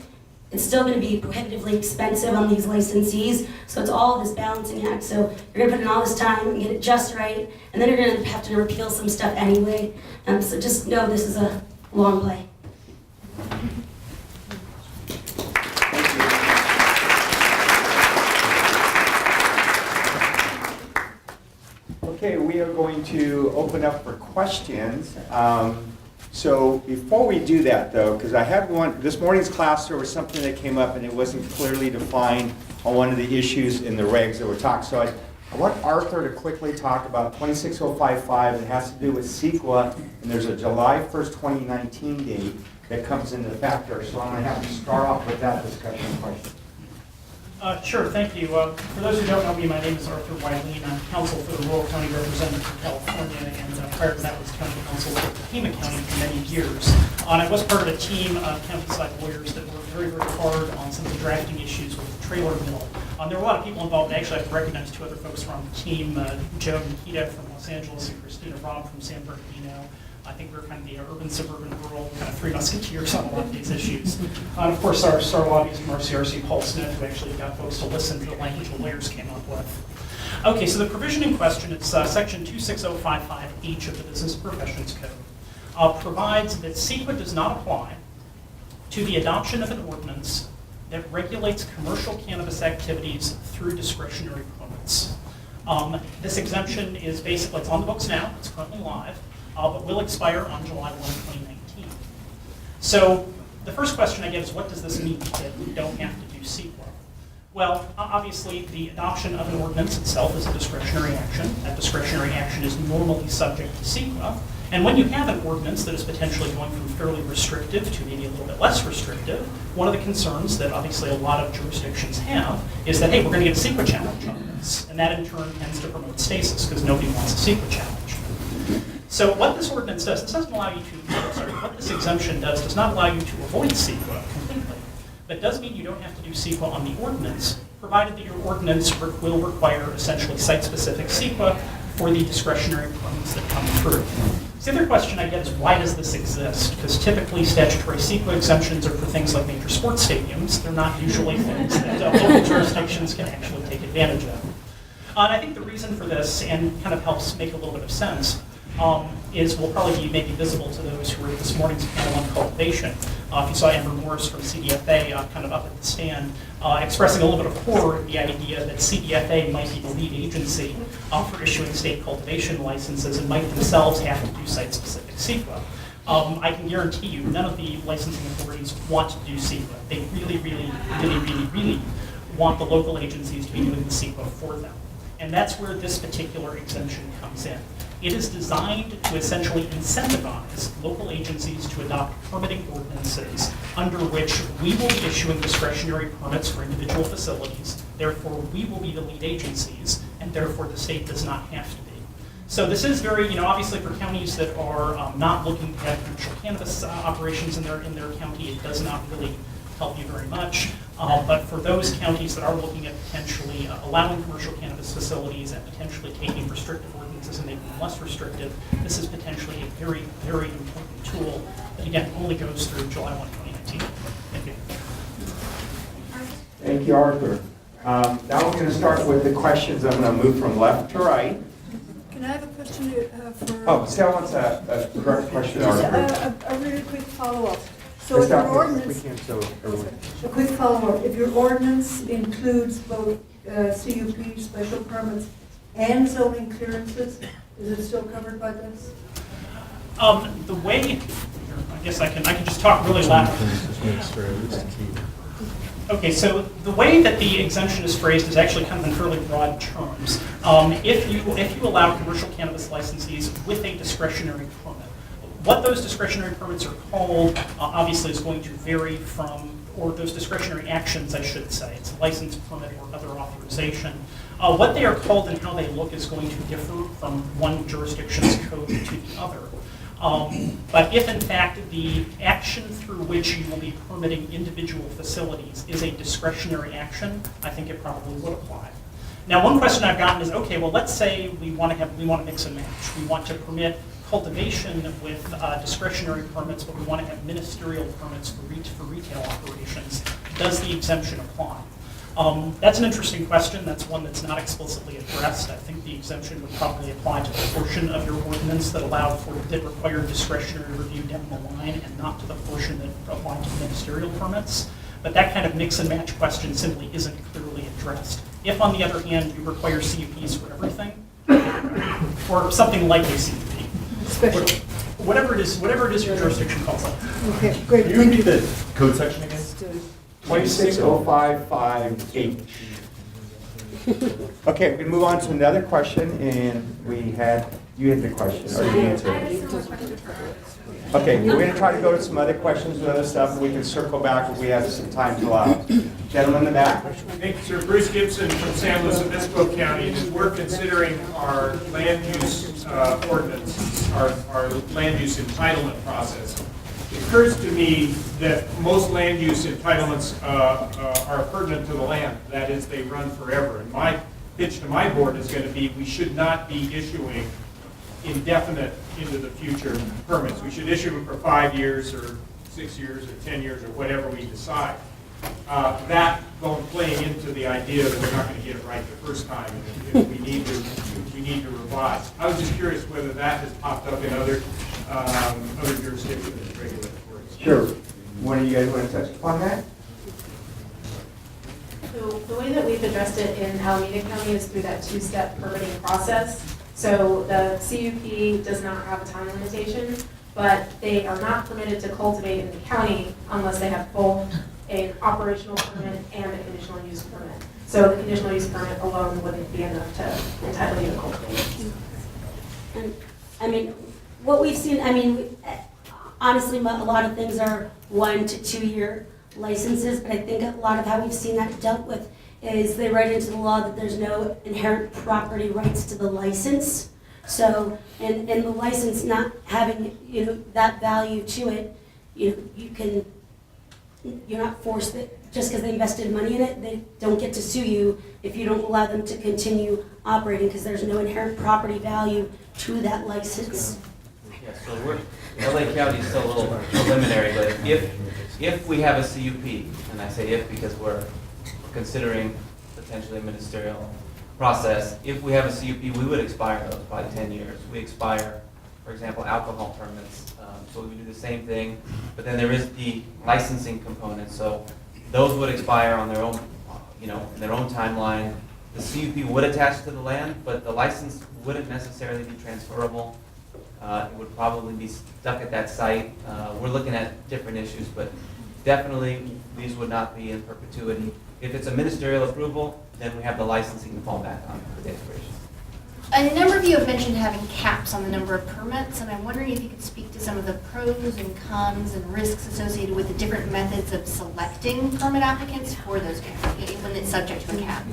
it's still going to be prohibitively expensive on these licensees. So it's all this balancing act. So you're going to put in all this time and get it just right, and then you're going to have to repeal some stuff anyway. So just know this is a long play. Okay, we are going to open up for questions. So before we do that though, because I had one, this morning's class there was something that came up and it wasn't clearly defined on one of the issues in the regs that were talked. So I want Arthur to quickly talk about 26055. It has to do with CEQA, and there's a July 1st, 2019 date that comes into factor. So I'm going to have to start off with that discussion question. Sure, thank you. For those who don't know me, my name is Arthur Wilene. I'm counsel for the Rural County Representative for California, and prior to that was county counsel for Pima County for many years. And I was part of a team of county-side lawyers that worked very, very hard on some of the drafting issues with the trailer mill. There were a lot of people involved. Actually, I have to recognize two other folks from the team, Joe Nicchitta from Los Angeles and Christina Robb from San Bernardino. I think we're kind of the urban, suburban, rural, kind of three musketeers on a lot of these issues. And of course, our star lobbyist from our CRC, Paul Smith, who actually got folks to listen to the language the lawyers came up with. Okay, so the provision in question, it's section 26055H of the Business Professions Code, provides that CEQA does not apply to the adoption of an ordinance that regulates commercial cannabis activities through discretionary permits. This exemption is basically, it's on the books now, it's currently live, but will expire on July 1, 2019. So the first question I get is, what does this mean that we don't have to do CEQA? Well, obviously, the adoption of an ordinance itself is a discretionary action. That discretionary action is normally subject to CEQA. And when you have an ordinance that is potentially going from fairly restrictive to maybe a little bit less restrictive, one of the concerns that obviously a lot of jurisdictions have is that, hey, we're going to get a CEQA challenge on this. And that in turn tends to promote stasis because nobody wants a CEQA challenge. So what this ordinance does, this doesn't allow you to, what this exemption does not allow you to avoid CEQA completely, but does mean you don't have to do CEQA on the ordinance, provided that your ordinance will require essentially site-specific CEQA for the discretionary permits that come through. So the other question I get is, why does this exist? Because typically statutory CEQA exemptions are for things like major sports stadiums. They're not usually things that local jurisdictions can actually take advantage of. And I think the reason for this, and kind of helps make a little bit of sense, will probably be maybe visible to those who were at this morning's panel on cultivation. If you saw Amber Morris from CDFA kind of up at the stand, expressing a little bit of horror at the idea that CDFA might be the lead agency for issuing state cultivation licenses and might themselves have to do site-specific CEQA. I can guarantee you none of the licensing authorities want to do CEQA. They really want the local agencies to be doing the CEQA for them. And that's where this particular exemption comes in. It is designed to essentially incentivize local agencies to adopt permitting ordinances under which we will be issuing discretionary permits for individual facilities. Therefore, we will be the lead agencies, and therefore the state does not have to be. So this is very, obviously for counties that are not looking to have commercial cannabis operations in their county, it does not really help you very much. But for those counties that are looking at potentially allowing commercial cannabis facilities and potentially taking restrictive ordinances and making them less restrictive, this is potentially a very, very important tool that, again, only goes through July 1, 2019. Thank you. Thank you, Arthur. Now we're going to start with the questions. I'm going to move from left to right. Can I have a question for? Oh, Stella wants a direct question, Just Arthur. a really quick follow-up. So if your ordinance, a quick follow-up, if your ordinance includes both CUP, special permits, and zoning clearances, is it still covered by this? The way, I guess I can just talk really loud. Okay, so the way that the exemption is phrased is actually kind of in fairly broad terms. If you allow commercial cannabis licensees with a discretionary permit, what those discretionary permits are called obviously is going to vary from, or those discretionary actions, I should say. It's a license, permit, or other authorization. What they are called and how they look is going to differ from one jurisdiction's code to the other. But if in fact the action through which you will be permitting individual facilities is a discretionary action, I think it probably would apply. Now, one question I've gotten is, okay, well, let's say we want to mix and match. We want to permit cultivation with discretionary permits, but we want to have ministerial permits for retail operations. Does the exemption apply? That's an interesting question. That's one that's not explicitly addressed. I think the exemption would probably apply to the portion of your ordinance that required discretionary review down the line, and not to the portion that applied to ministerial permits. But that kind of mix and match question simply isn't clearly addressed. If, on the other hand, you require CUPs for everything, or something like a CUP, Special. whatever it is your jurisdiction calls it. Okay, great, Can you thank repeat you. the code section again? 26055H. Okay, we're going to move on to another question, and you had the question, or you answered it. Okay, we're going to try to go to some other questions and other stuff, and we can circle back if we have some time to allow. Gentleman in the back. Thank you, sir. Bruce Gibson from San Luis Obispo County. And as we're considering our land use ordinance, our land use entitlement process, it occurs to me that most land use entitlements are pertinent to the land. That is, they run forever. And my pitch to my board is going to be we should not be issuing indefinite into the future permits. We should issue them for 5 years or 6 years or 10 years or whatever we decide. That playing into the idea that we're not going to get it right the first time, and if we need to revise. I was just curious whether that has popped up in other jurisdictions and regulatory. Sure. One of you guys want to touch upon that? So the way that we've addressed it in Alameda County is through that two-step permitting process. So the CUP does not have a time limitation, but they are not permitted to cultivate in the county unless they have both an operational permit and a conditional use permit. So the conditional use permit alone wouldn't be enough to entitle you to cultivate. And, I mean, what we've seen, honestly, a lot of things are 1 to 2 year licenses, but I think a lot of how we've seen that dealt with is they write into the law that there's no inherent property rights to the license. So, and the license not having, that value to it, you're not forced that just because they invested money in it, they don't get to sue you if you don't allow them to continue operating because there's no inherent property value to that license. Yeah, so LA County is still a little preliminary, but if we have a CUP, and I say if because we're considering potentially a ministerial process, if we have a CUP, we would expire those by 10 years. We expire, for example, alcohol permits. So we would do the same thing, but then there is the licensing component. So those would expire on their own, in their own timeline. The CUP would attach to the land, but the license wouldn't necessarily be transferable. It would probably be stuck at that site. We're looking at different issues, but definitely these would not be in perpetuity. If it's a ministerial approval, then we have the licensing to fall back on for the expiration. A number of you have mentioned having caps on the number of permits, and I'm wondering if you could speak to some of the pros and cons and risks associated with the different methods of selecting permit applicants for those caps, when it's subject to a cap.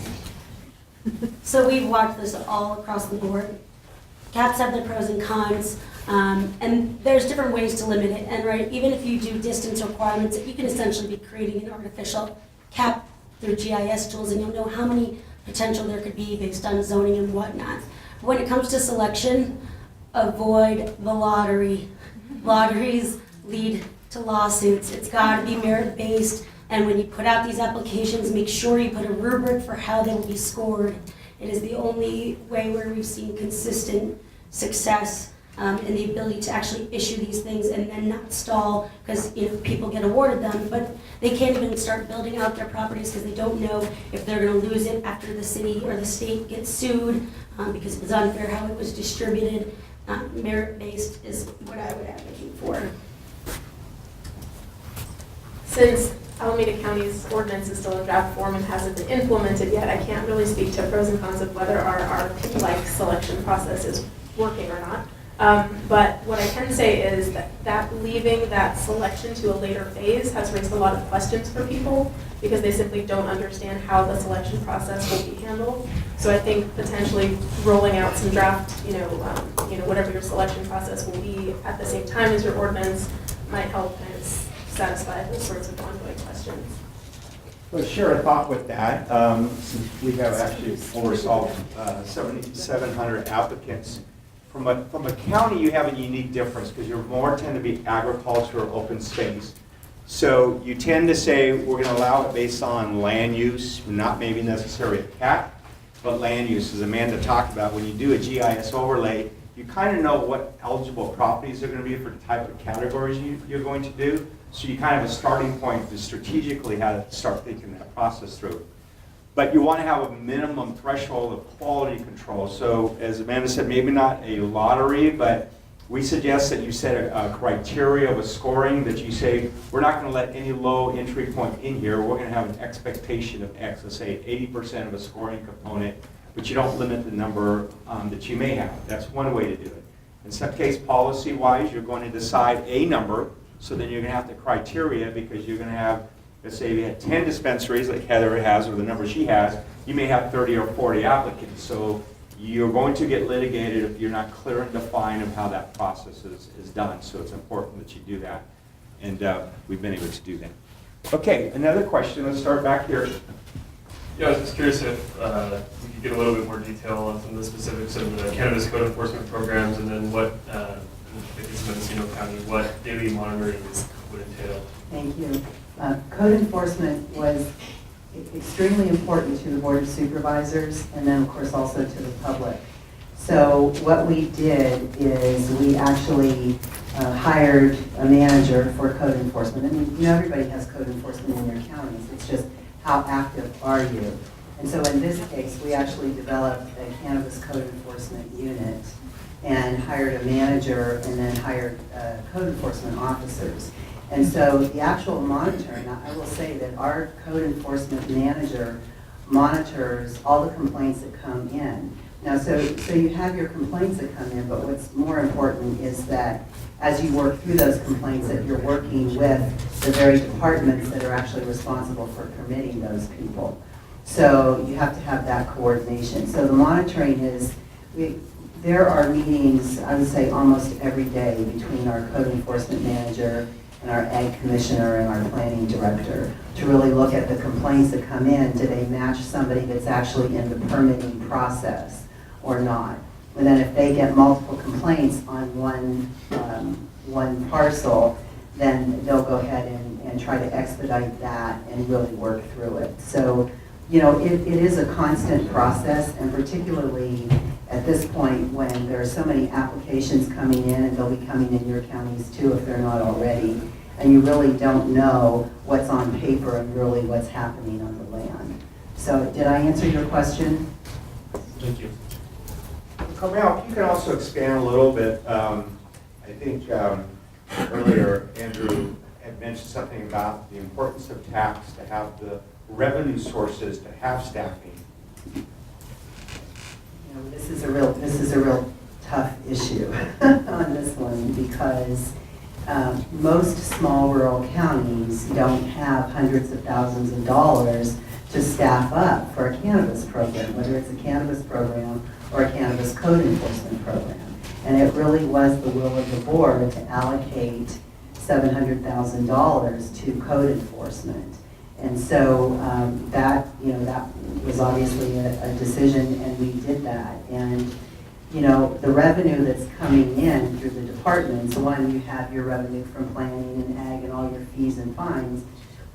So we've watched this all across the board. Caps have their pros and cons, and there's different ways to limit it. And right, even if you do distance requirements, you can essentially be creating an artificial cap through GIS tools, and you'll know how many potential there could be based on zoning and whatnot. When it comes to selection, avoid the lottery. Lotteries lead to lawsuits. It's got to be merit-based, and when you put out these applications, make sure you put a rubric for how they will be scored. It is the only way where we've seen consistent success in the ability to actually issue these things and then not stall, because people get awarded them, but they can't even start building out their properties because they don't know if they're going to lose it after the city or the state gets sued because it was unfair how it was distributed. Merit-based is what I would advocate for. Since Alameda County's ordinance is still in draft form and hasn't been implemented yet, I can't really speak to pros and cons of whether our PIP-like selection process is working or not. But what I can say is that leaving that selection to a later phase has raised a lot of questions for people because they simply don't understand how the selection process will be handled. So I think potentially rolling out some draft, whatever your selection process will be at the same time as your ordinance might help kind of satisfy those sorts of ongoing questions. Well, share a thought with that. Since we have actually oversaw 7,700 applicants. From a county, you have a unique difference because you're more tend to be agriculture or open space. So you tend to say we're going to allow it based on land use, not maybe necessarily a cap, but land use. As Amanda talked about, when you do a GIS overlay, you kind of know what eligible properties are going to be for the type of categories you're going to do. So you kind of have a starting point to strategically how to start thinking that process through. But you want to have a minimum threshold of quality control. So as Amanda said, maybe not a lottery, but we suggest that you set a criteria of a scoring that you say, we're not going to let any low entry point in here. We're going to have an expectation of X, let's say 80% of a scoring component, but you don't limit the number that you may have. That's one way to do it. In some case, policy-wise, you're going to decide a number, so then you're going to have the criteria because you're going to have, let's say you had 10 dispensaries like Heather has or the number she has, you may have 30 or 40 applicants. So you're going to get litigated if you're not clear and defined of how that process is done. So it's important that you do that. And we've been able to do that. Okay, another question. Let's start back here. Yeah, I was just curious if we could get a little bit more detail on some of the specifics of the cannabis code enforcement programs and then what, if it's Mendocino County, what daily monitoring would entail. Thank you. Code enforcement was extremely important to the Board of Supervisors and then of course also to the public. So what we did is we actually hired a manager for code enforcement. I mean, everybody has code enforcement in their counties. It's just how active are you? And so in this case, we actually developed a cannabis code enforcement unit and hired a manager and then hired code enforcement officers. And so the actual monitoring, I will say that our code enforcement manager monitors all the complaints that come in. Now, so you have your complaints that come in, but what's more important is that as you work through those complaints, that you're working with the very departments that are actually responsible for permitting those people. So you have to have that coordination. So the monitoring is, there are meetings, I would say almost every day between our code enforcement manager and our ag commissioner and our planning director to really look at the complaints that come in. Do they match somebody that's actually in the permitting process or not? And then if they get multiple complaints on one parcel, then they'll go ahead and try to expedite that and really work through it. So, it is a constant process, and particularly at this point when there are so many applications coming in, and they'll be coming in your counties too if they're not already, and you really don't know what's on paper and really what's happening on the land. So did I answer your question? Thank you. Carmel, you can also expand a little bit. I think earlier Andrew had mentioned something about the importance of tax to have the revenue sources to have staffing? This is a real tough issue on this one because most small rural counties don't have hundreds of thousands of dollars to staff up for a cannabis program, whether it's a cannabis program or a cannabis code enforcement program. And it really was the will of the board to allocate $700,000 to code enforcement. And so that was obviously a decision, and we did that. And the revenue that's coming in through the departments, one, you have your revenue from planning and ag and all your fees and fines,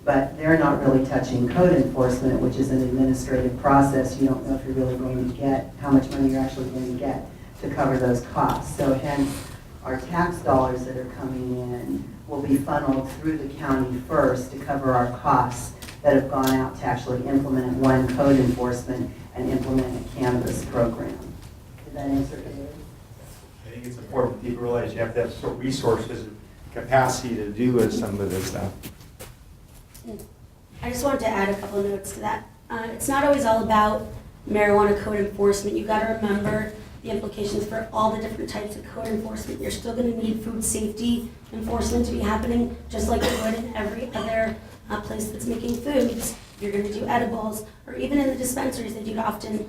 but they're not really touching code enforcement, which is an administrative process. You don't know if you're really going to get, how much money you're actually going to get to cover those costs. So hence, our tax dollars that are coming in will be funneled through the county first to cover our costs that have gone out to actually implement one code enforcement and implement a cannabis program. Did that answer it? I think it's important people realize you have to have sort of resources and capacity to do with some of this stuff. I just wanted to add a couple of notes to that. It's not always all about marijuana code enforcement. You've got to remember the implications for all the different types of code enforcement. You're still going to need food safety enforcement to be happening, just like you would in every other place that's making foods. You're going to do edibles, or even in the dispensaries, they do it often.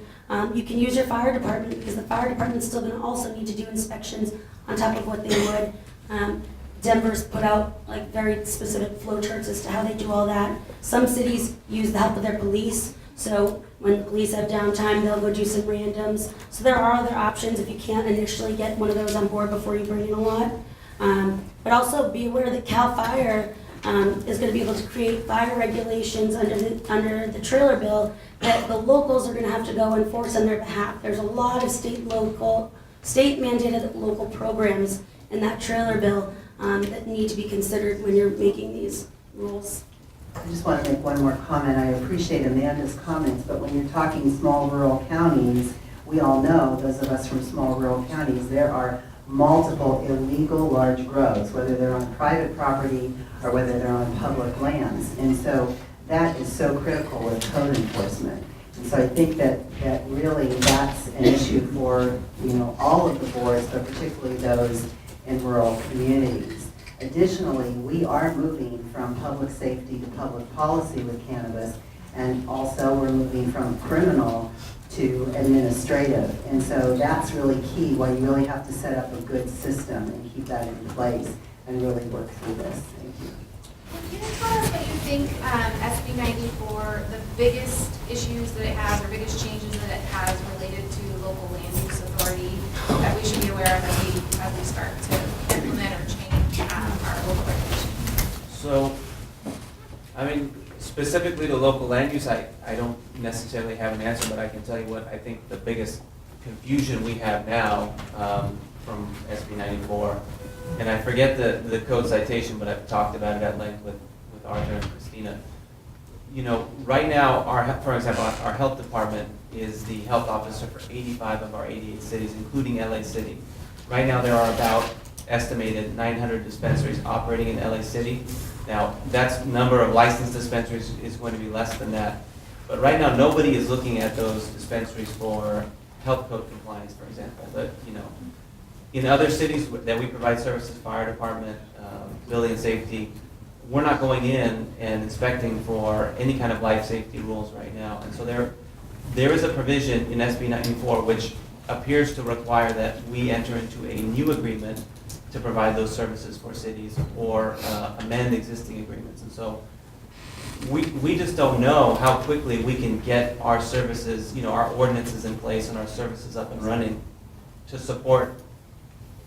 You can use your fire department because the fire department's still going to also need to do inspections on top of what they would. Denver's put out like very specific flow charts as to how they do all that. Some cities use the help of their police. So when the police have downtime, they'll go do some randoms. So there are other options if you can't initially get one of those on board before you bring in a lot. But also be aware that CAL FIRE is going to be able to create fire regulations under the trailer bill that the locals are going to have to go enforce on their behalf. There's a lot of state mandated local programs in that trailer bill that need to be considered when you're making these rules. I just want to make one more comment. I appreciate Amanda's comments, but when you're talking small rural counties, we all know, those of us from small rural counties, there are multiple illegal large grows, whether they're on private property or whether they're on public lands. And so that is so critical with code enforcement. And so I think that really that's an issue for all of the boards, but particularly those in rural communities. Additionally, we are moving from public safety to public policy with cannabis, and also we're moving from criminal to administrative. And so that's really key, why you really have to set up a good system and keep that in place and really work through this. Thank you. Can you tell us what you think SB 94, the biggest issues that it has or biggest changes that it has related to local land use authority that we should be aware of as we start to implement or change our local regulations? So, I mean, specifically to local land use, I don't necessarily have an answer, but I can tell you what I think the biggest confusion we have now from SB 94, and I forget the code citation, but I've talked about it at length with Arthur and Christina. Right now, for example, our health department is the health officer for 85 of our 88 cities, including LA City. Right now, there are about estimated 900 dispensaries operating in LA City. Now, that number of licensed dispensaries is going to be less than that. But right now, nobody is looking at those dispensaries for health code compliance, for example. But, in other cities that we provide services, fire department, building and safety, we're not going in and inspecting for any kind of life safety rules right now. And so there is a provision in SB 94 which appears to require that we enter into a new agreement to provide those services for cities or amend existing agreements. And so we just don't know how quickly we can get our services, our ordinances in place and our services up and running to support,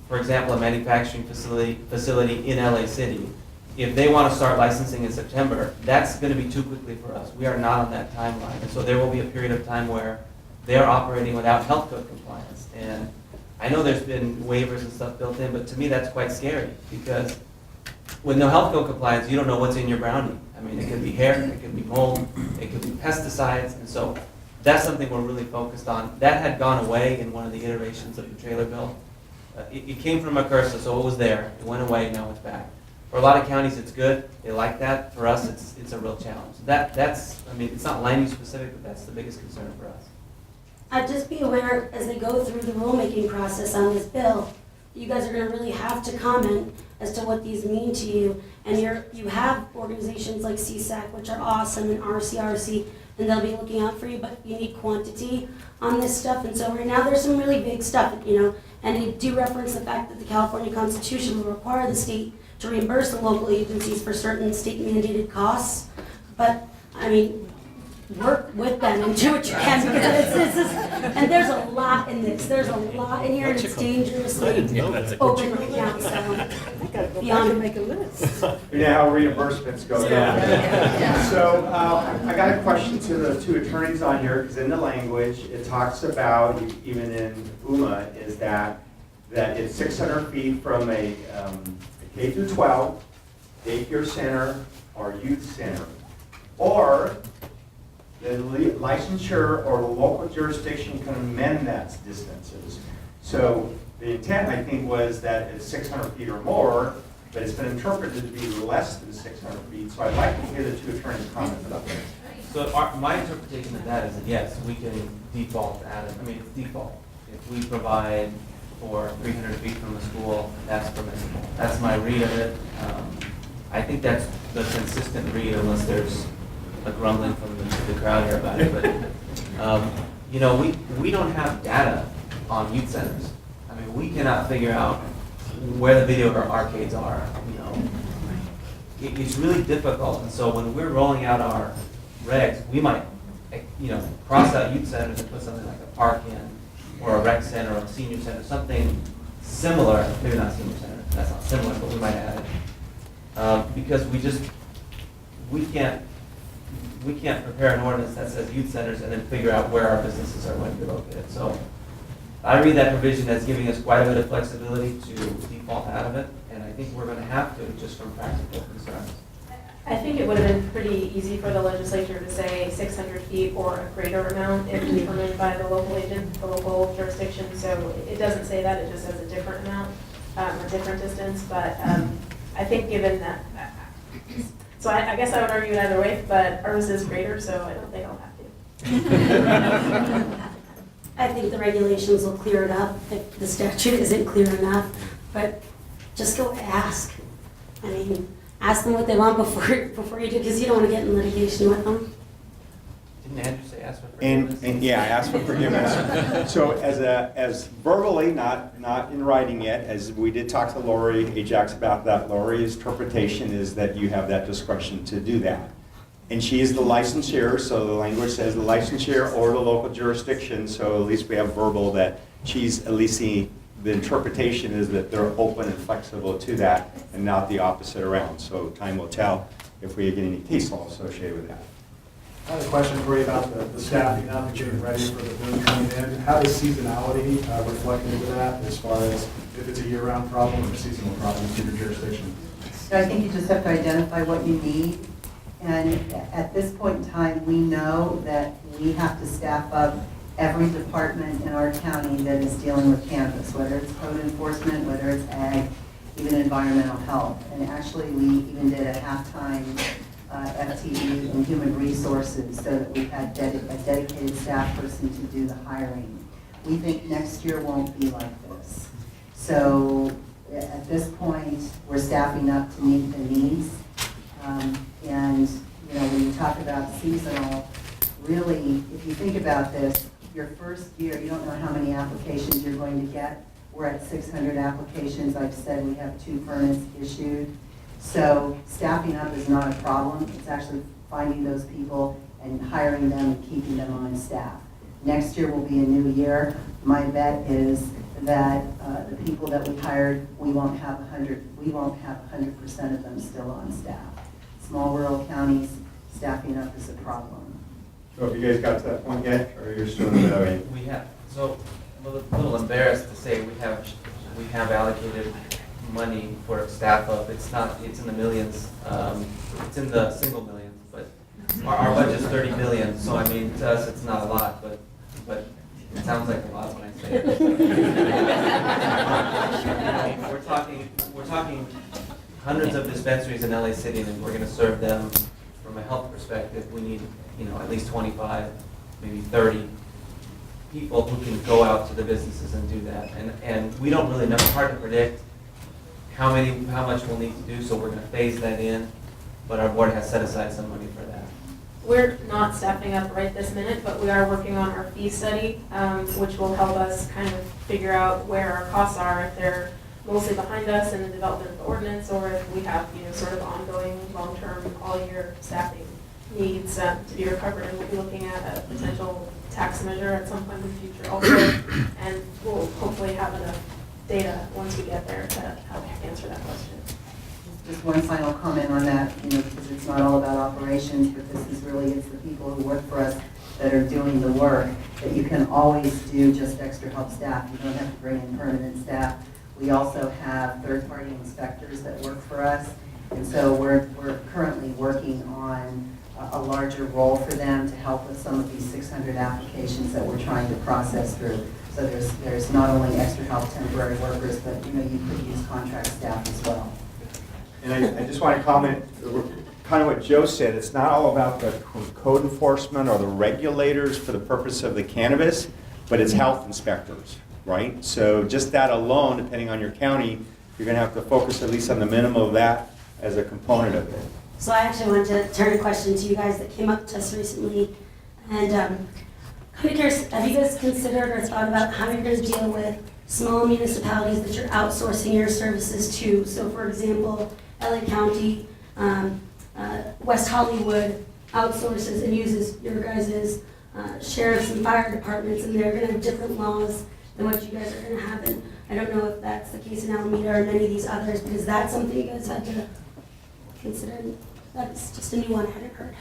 for example, a manufacturing facility in LA City. If they want to start licensing in September, that's going to be too quickly for us. We are not on that timeline. And so there will be a period of time where they are operating without health code compliance. And I know there's been waivers and stuff built in, but to me that's quite scary because with no health code compliance, you don't know what's in your brownie. I mean, it could be hair, it could be mold, it could be pesticides. And so that's something we're really focused on. That had gone away in one of the iterations of the trailer bill. It came from McPherson, so it was there. It went away, now it's back. For a lot of counties, it's good. They like that. For us, it's a real challenge. That's, I mean, it's not land use specific, but that's the biggest concern for us. I'd just be aware, as they go through the rulemaking process on this bill, you guys are gonna really have to comment as to what these mean to you. And you have organizations like CSAC, which are awesome, and RCRC, and they'll be looking out for you, but you need quantity on this stuff. And so right now, there's some really big stuff, and they do reference the fact that the California Constitution will require the state to reimburse the local agencies for certain state mandated costs. But, I mean, work with them and do what you can, because and there's a lot in this. There's a lot in here, and it's dangerously open right now, so I gotta go back beyond. and make a list. You know how reimbursements go down. So I got a question to the two attorneys on here, because in the language, it talks about, even in UMA, is that it's 600 feet from a K through 12, daycare center, or youth center, or the licensure or the local jurisdiction can amend that distances. So the intent, I think, was that it's 600 feet or more, but it's been interpreted to be less than 600 feet. So I'd like to hear the two attorneys comment about that. So my interpretation of that is that yes, we can default at it. I mean, it's default. If we provide for 300 feet from the school, that's permissible. That's my read of it. I think that's the consistent read, unless there's a grumbling from the crowd here about it. But we don't have data on youth centers. I mean, we cannot figure out where the video arcades are. It's really difficult. And so when we're rolling out our regs, we might cross out youth centers and put something like a park in, or a rec center, or a senior center, something similar. Maybe not senior center. That's not similar, but we might add it because we can't prepare an ordinance that says youth centers and then figure out where our businesses are going to be located. So I read that provision as giving us quite a bit of flexibility to default out of it, and I think we're going to have to, just from practical concerns. I think it would have been pretty easy for the legislature to say 600 feet or a greater amount if determined by the local agent, the local jurisdiction. So it doesn't say that, it just says a different amount, a different distance. But I think given that, so I guess I would argue it either way, but ours is greater, so I don't think I'll have to. I think the regulations will clear it up if the statute isn't clear enough, but just go ask. I mean, ask them what they want before you do, because you don't want to get in litigation with them. Didn't Andrew say ask for forgiveness? And yeah, I asked for forgiveness. So as verbally, not in writing yet, as we did talk to Lori Ajax about that, Lori's interpretation is that you have that discretion to do that. And she is the licensure, so the language says the licensure or the local jurisdiction, so at least we have verbal that she's, at least the interpretation is that they're open and flexible to that and not the opposite around. So time will tell if we get any case law associated with that. I have a question for you about the staffing up and getting ready for the boom coming in. How does seasonality reflect into that as far as if it's a year-round problem or a seasonal problem in your jurisdiction? So I think you just have to identify what you need. And at this point in time, we know that we have to staff up every department in our county that is dealing with cannabis, whether it's code enforcement, whether it's ag, even environmental health. And actually, we even did a halftime FTE in human resources so that we had a dedicated staff person to do the hiring. We think next year won't be like this. So at this point, we're staffing up to meet the needs. And when you talk about seasonal, really, if you think about this, your first year, you don't know how many applications you're going to get. We're at 600 applications. I've said we have 2 permits issued. So staffing up is not a problem. It's actually finding those people and hiring them and keeping them on staff. Next year will be a new year. My bet is that the people that we hired, we won't have 100% of them still on staff. Small rural counties, staffing up is a problem. So have you guys got to that point yet, or you're still in the We have. So I'm a little embarrassed to say we have allocated money for staff up. It's in the millions. It's in the single millions, but our budget's 30 million. So I mean, to us, it's not a lot, but it sounds like a lot when I say it. We're talking hundreds of dispensaries in LA City, and we're gonna serve them from a health perspective. We need, at least 25, maybe 30 people who can go out to the businesses and do that. And we don't really know, it's hard to predict how much we'll need to do, so we're gonna phase that in, but our board has set aside some money for that. We're not staffing up right this minute, but we are working on our fee study, which will help us kind of figure out where our costs are, if they're mostly behind us in the development of the ordinance, or if we have, sort of ongoing, long-term, all-year staffing needs to be recovered. And we'll be looking at a potential tax measure at some point in the future also, and we'll hopefully have enough data once we get there to help answer that question. Just one final comment on that, because it's not all about operations, but this is really, it's the people who work for us that are doing the work, that you can always do just extra help staff. You don't have to bring in permanent staff. We also have third-party inspectors that work for us, and so we're currently working on a larger role for them to help with some of these 600 applications that we're trying to process through. So there's not only extra help temporary workers, but you could use contract staff as well. And I just want to comment, kind of what Joe said, it's not all about the code enforcement or the regulators for the purpose of the cannabis, but it's health inspectors, right? So just that alone, depending on your county, you're going to have to focus at least on the minimum of that as a component of it. So I actually wanted to turn a question to you guys that came up to us recently. And kind of curious, have you guys considered or thought about how you're going to deal with small municipalities that you're outsourcing your services to? So for example, LA County, West Hollywood outsources and uses your guys' sheriffs and fire departments, and they're going to have different laws than what you guys are going to have. And I don't know if that's the case in Alameda or many of these others, but is that something you guys had to consider? That's just a new one I hadn't heard.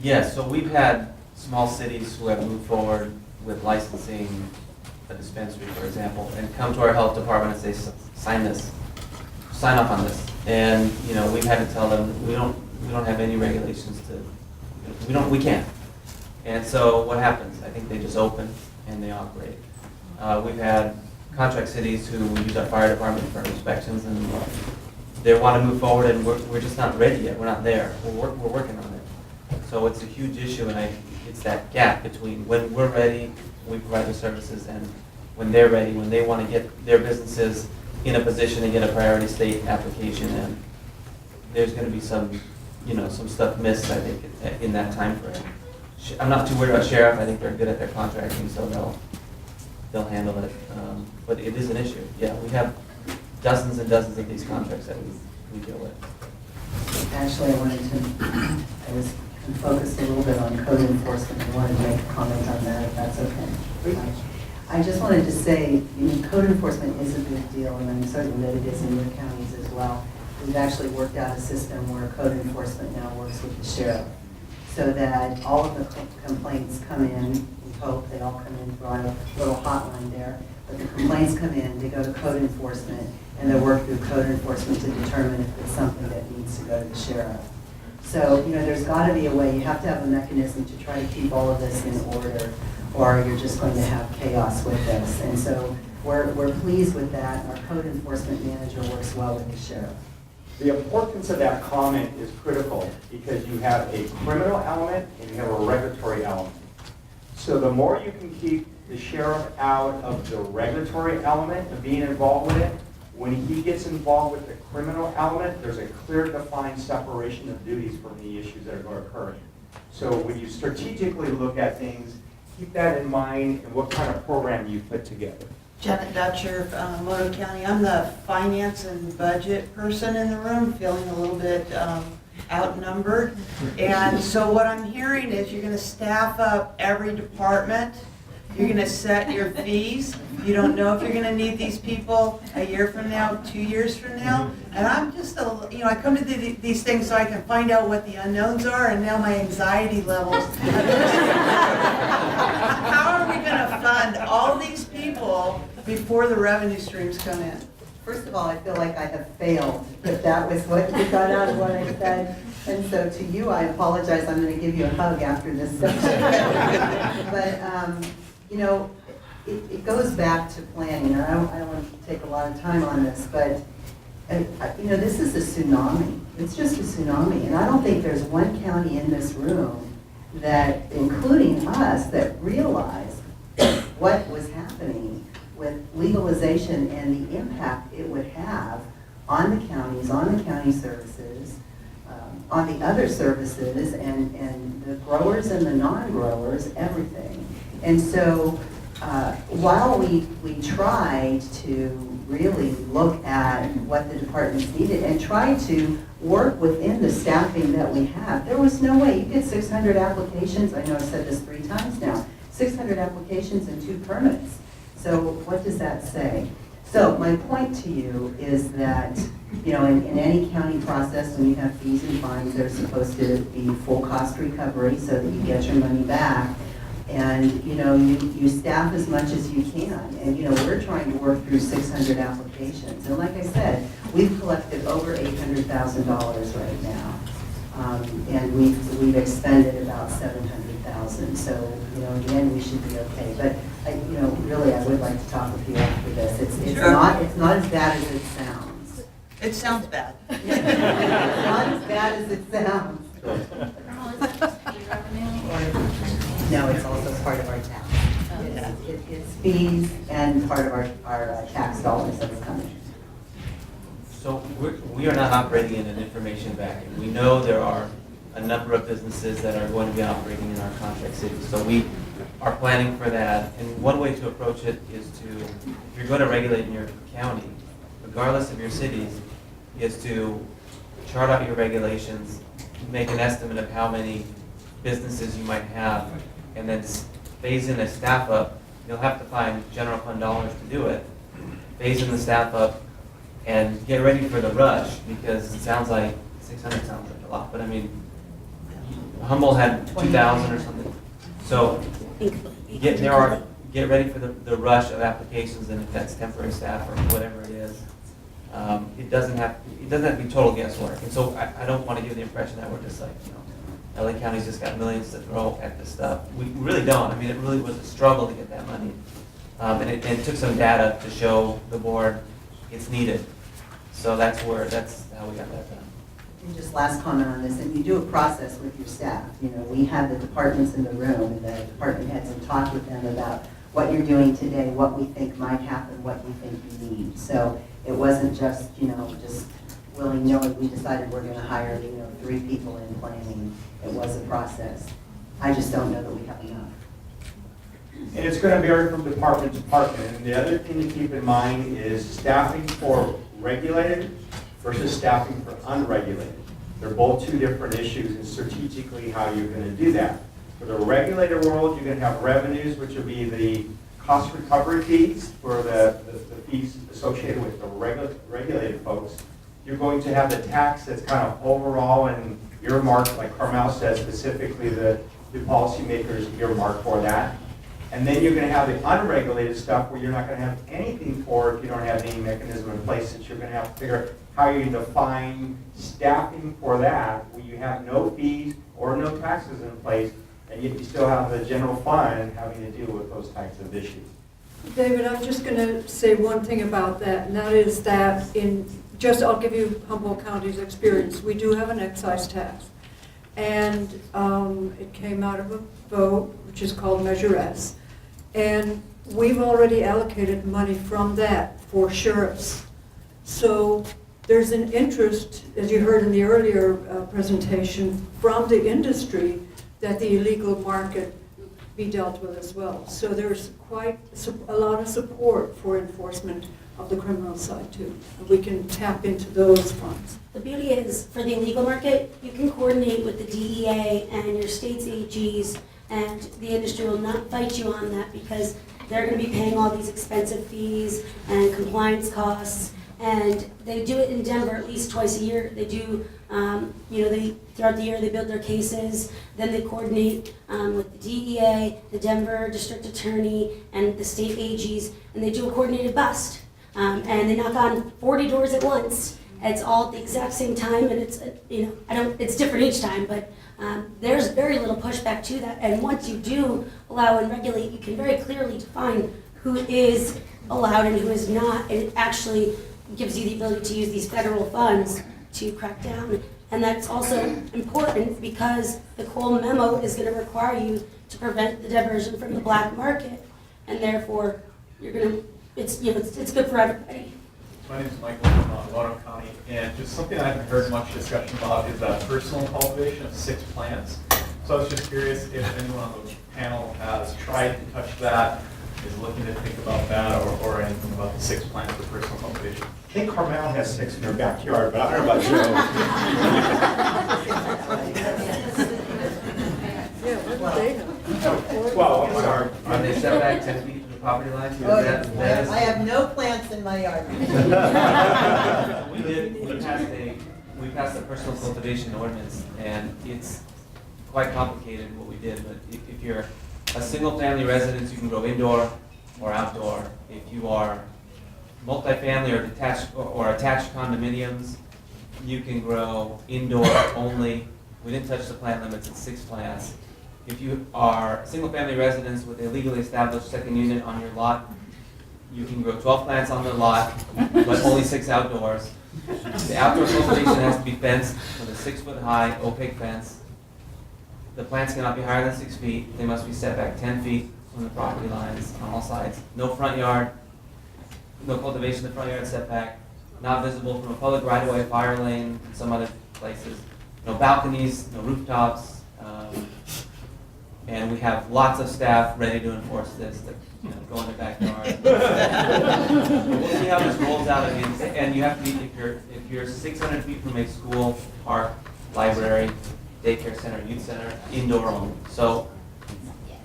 Yes, so we've had small cities who have moved forward with licensing a dispensary, for example, and come to our health department and say, sign off on this. And, we've had to tell them, we don't have any regulations we can't. And so what happens? I think they just open and they operate. We've had contract cities who use our fire department for inspections, and they want to move forward, and we're just not ready yet. We're not there. We're working on it. So it's a huge issue, and it's that gap between when we're ready, we provide the services, and when they're ready, when they want to get their businesses in a position to get a priority state application in. There's going to be some stuff missed, I think, in that time frame. I'm not too worried about sheriff. I think they're good at their contracting, so they'll handle it. But it is an issue. Yeah, we have dozens and dozens of these contracts that we deal with. Actually, I was focused a little bit on code enforcement. I wanted to make a comment on that, if that's okay. I just wanted to say, code enforcement is a big deal, and I'm certain that it is in your counties as well. We've actually worked out a system where code enforcement now works with the sheriff, so that all of the complaints come in. We hope they all come in through our little hotline there. But the complaints come in, they go to code enforcement, and they work through code enforcement to determine if it's something that needs to go to the sheriff. So, there's got to be a way. You have to have a mechanism to try to keep all of this in order, or you're just going to have chaos with this. And so we're pleased with that. Our code enforcement manager works well with the sheriff. The importance of that comment is critical because you have a criminal element and you have a regulatory element. So the more you can keep the sheriff out of the regulatory element of being involved with it, when he gets involved with the criminal element, there's a clear defined separation of duties from the issues that are going to occur. So when you strategically look at things, keep that in mind and what kind of program you put together. Janet Dutcher, Moto County. I'm the finance and budget person in the room, feeling a little bit outnumbered. And so what I'm hearing is you're going to staff up every department. You're going to set your fees. You don't know if you're going to need these people a year from now, 2 years from now. And I'm just, I come to these things so I can find out what the unknowns are, and now my anxiety levels. How are we going to fund all these people before the revenue streams come in? First of all, I feel like I have failed, if that was what you got out of what I said. And so to you, I apologize. I'm going to give you a hug after this session. But, it goes back to planning. And I don't want to take a lot of time on this, but this is a tsunami. It's just a tsunami. And I don't think there's one county in this room that, including us, that realized what was happening with legalization and the impact it would have on the counties, on the county services, on the other services, and the growers and the non-growers, everything. And so while we tried to really look at what the departments needed and try to work within the staffing that we have, there was no way. You get 600 applications. I know I've said this 3 times now. 600 applications and 2 permits. So what does that say? So my point to you is that, in any county process, when you have fees and fines, there's supposed to be full cost recovery so that you get your money back. And, you staff as much as you can. And, we're trying to work through 600 applications. And like I said, we've collected over $800,000 right now. And we've expended about $700,000. So, in the end, we should be okay. But, really, I would like to talk with you after this. It's Sure. not as bad as it sounds. It sounds bad. It's not as bad as it sounds. No, it's also part of our tax. It's fees and part of our tax dollars that's coming. So we are not operating in an information vacuum. We know there are a number of businesses that are going to be operating in our contract cities. So we are planning for that. And one way to approach it is if you're going to regulate in your county, regardless of your cities, is to chart out your regulations, make an estimate of how many businesses you might have, and then phase in a staff up. You'll have to find general fund dollars to do it. Phase in the staff up and get ready for the rush, because it sounds like 600 sounds like a lot, but I mean, Humboldt had 2,000 or something. So get ready for the rush of applications, and if that's temporary staff or whatever it is, it doesn't have to be total guesswork. And so I don't want to give the impression that we're just like, LA County's just got millions to throw at this stuff. We really don't. I mean, it really was a struggle to get that money. And it took some data to show the board it's needed. So that's how we got that done. And just last comment on this, and you do a process with your staff. We have the departments in the room, and the department heads, and talk with them about what you're doing today, what we think might happen, what you think you need. So it wasn't just, just willy-nilly, we decided we're going to hire, 3 people in planning. It was a process. I just don't know that we have enough. And it's going to vary from department to department. And the other thing to keep in mind is staffing for regulated versus staffing for unregulated. They're both 2 different issues, and strategically how you're going to do that. For the regulated world, you're going to have revenues, which will be the cost recovery fees for the fees associated with the regulated folks. You're going to have the tax that's kind of overall and earmarked, like Carmel says, specifically the policymakers earmarked for that. And then you're going to have the unregulated stuff where you're not going to have anything for if you don't have any mechanism in place, that you're going to have to figure out how you define staffing for that, where you have no fees or no taxes in place, and yet you still have the general fund having to deal with those types of issues. David, I'm just going to say one thing about that, and that is that I'll give you Humboldt County's experience. We do have an excise tax, and it came out of a vote, which is called Measure S, and we've already allocated money from that for sheriffs. So there's an interest, as you heard in the earlier presentation, from the industry that the illegal market be dealt with as well. So there's quite a lot of support for enforcement of the criminal side too. And we can tap into those funds. The beauty is, for the illegal market, you can coordinate with the DEA and your state's AGs, and the industry will not fight you on that, because they're going to be paying all these expensive fees and compliance costs. And they do it in Denver at least twice a year. They do, throughout the year they build their cases, then they coordinate with the DEA, the Denver District Attorney, and the state AGs, and they do a coordinated bust. And they knock on 40 doors at once. It's all at the exact same time, and it's, it's different each time, but there's very little pushback to that. And once you do allow and regulate, you can very clearly define who is allowed and who is not. And it actually gives you the ability to use these federal funds to crack down. And that's also important because the Cole memo is going to require you to prevent the diversion from the black market. And therefore, you're going to, it's good for everybody. My name is Michael from Roanoke County, and just something I haven't heard much discussion about is personal cultivation of 6 plants. So I was just curious if anyone on the panel has tried to touch that, is looking to think about that, or anything about the 6 plants for personal cultivation. I think Carmel has 6 in their backyard, but I don't know about Joe. Yeah, what do they have? Well, I'm sorry. Are they set back 10 feet from the property line? Oh, yeah. I have no plants in my yard. We passed a personal cultivation ordinance, and it's quite complicated what we did, but if you're a single-family residence, you can grow indoor or outdoor. If you are multifamily or detached or attached condominiums, you can grow indoor only. We didn't touch the plant limits at 6 plants. If you are a single-family residence with a legally established second unit on your lot, you can grow 12 plants on the lot, but only 6 outdoors. The outdoor cultivation has to be fenced with a 6-foot-high opaque fence. The plants cannot be higher than 6 feet. They must be set back 10 feet from the property lines on all sides. No front yard, no cultivation in the front yard setback, not visible from a public right-of-way, fire lane, and some other places. No balconies, no rooftops. And we have lots of staff ready to enforce this, to go in the backyard. We'll see how this rolls out. And you have to be, if you're 600 feet from a school, park, library, daycare center, youth center, indoor only. So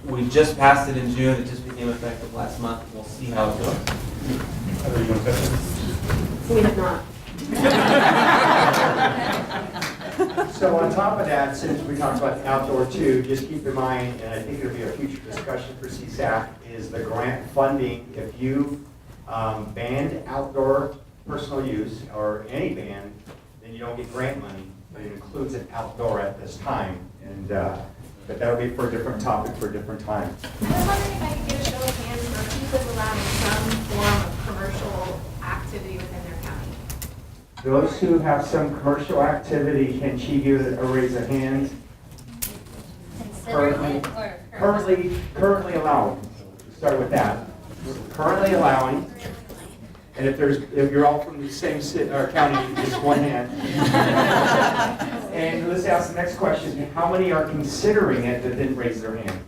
we just passed it in June. It just became effective last month. We'll see how it goes. We have not. So on top of that, since we talked about outdoor too, just keep in mind, and I think it'll be a future discussion for CSAC, is the grant funding. If you banned outdoor personal use, or any ban, then you don't get grant money, but it includes an outdoor at this time. And but that'll be for a different topic for a different time. I was wondering if I could get a show of hands for who was allowing some form of commercial activity within their county. Those who have some commercial activity, can she give a raise of hands? Currently allowing. Start with that. Currently allowing. And if you're all from the same city or county, just one hand. And let's ask the next question: how many are considering it that didn't raise their hand?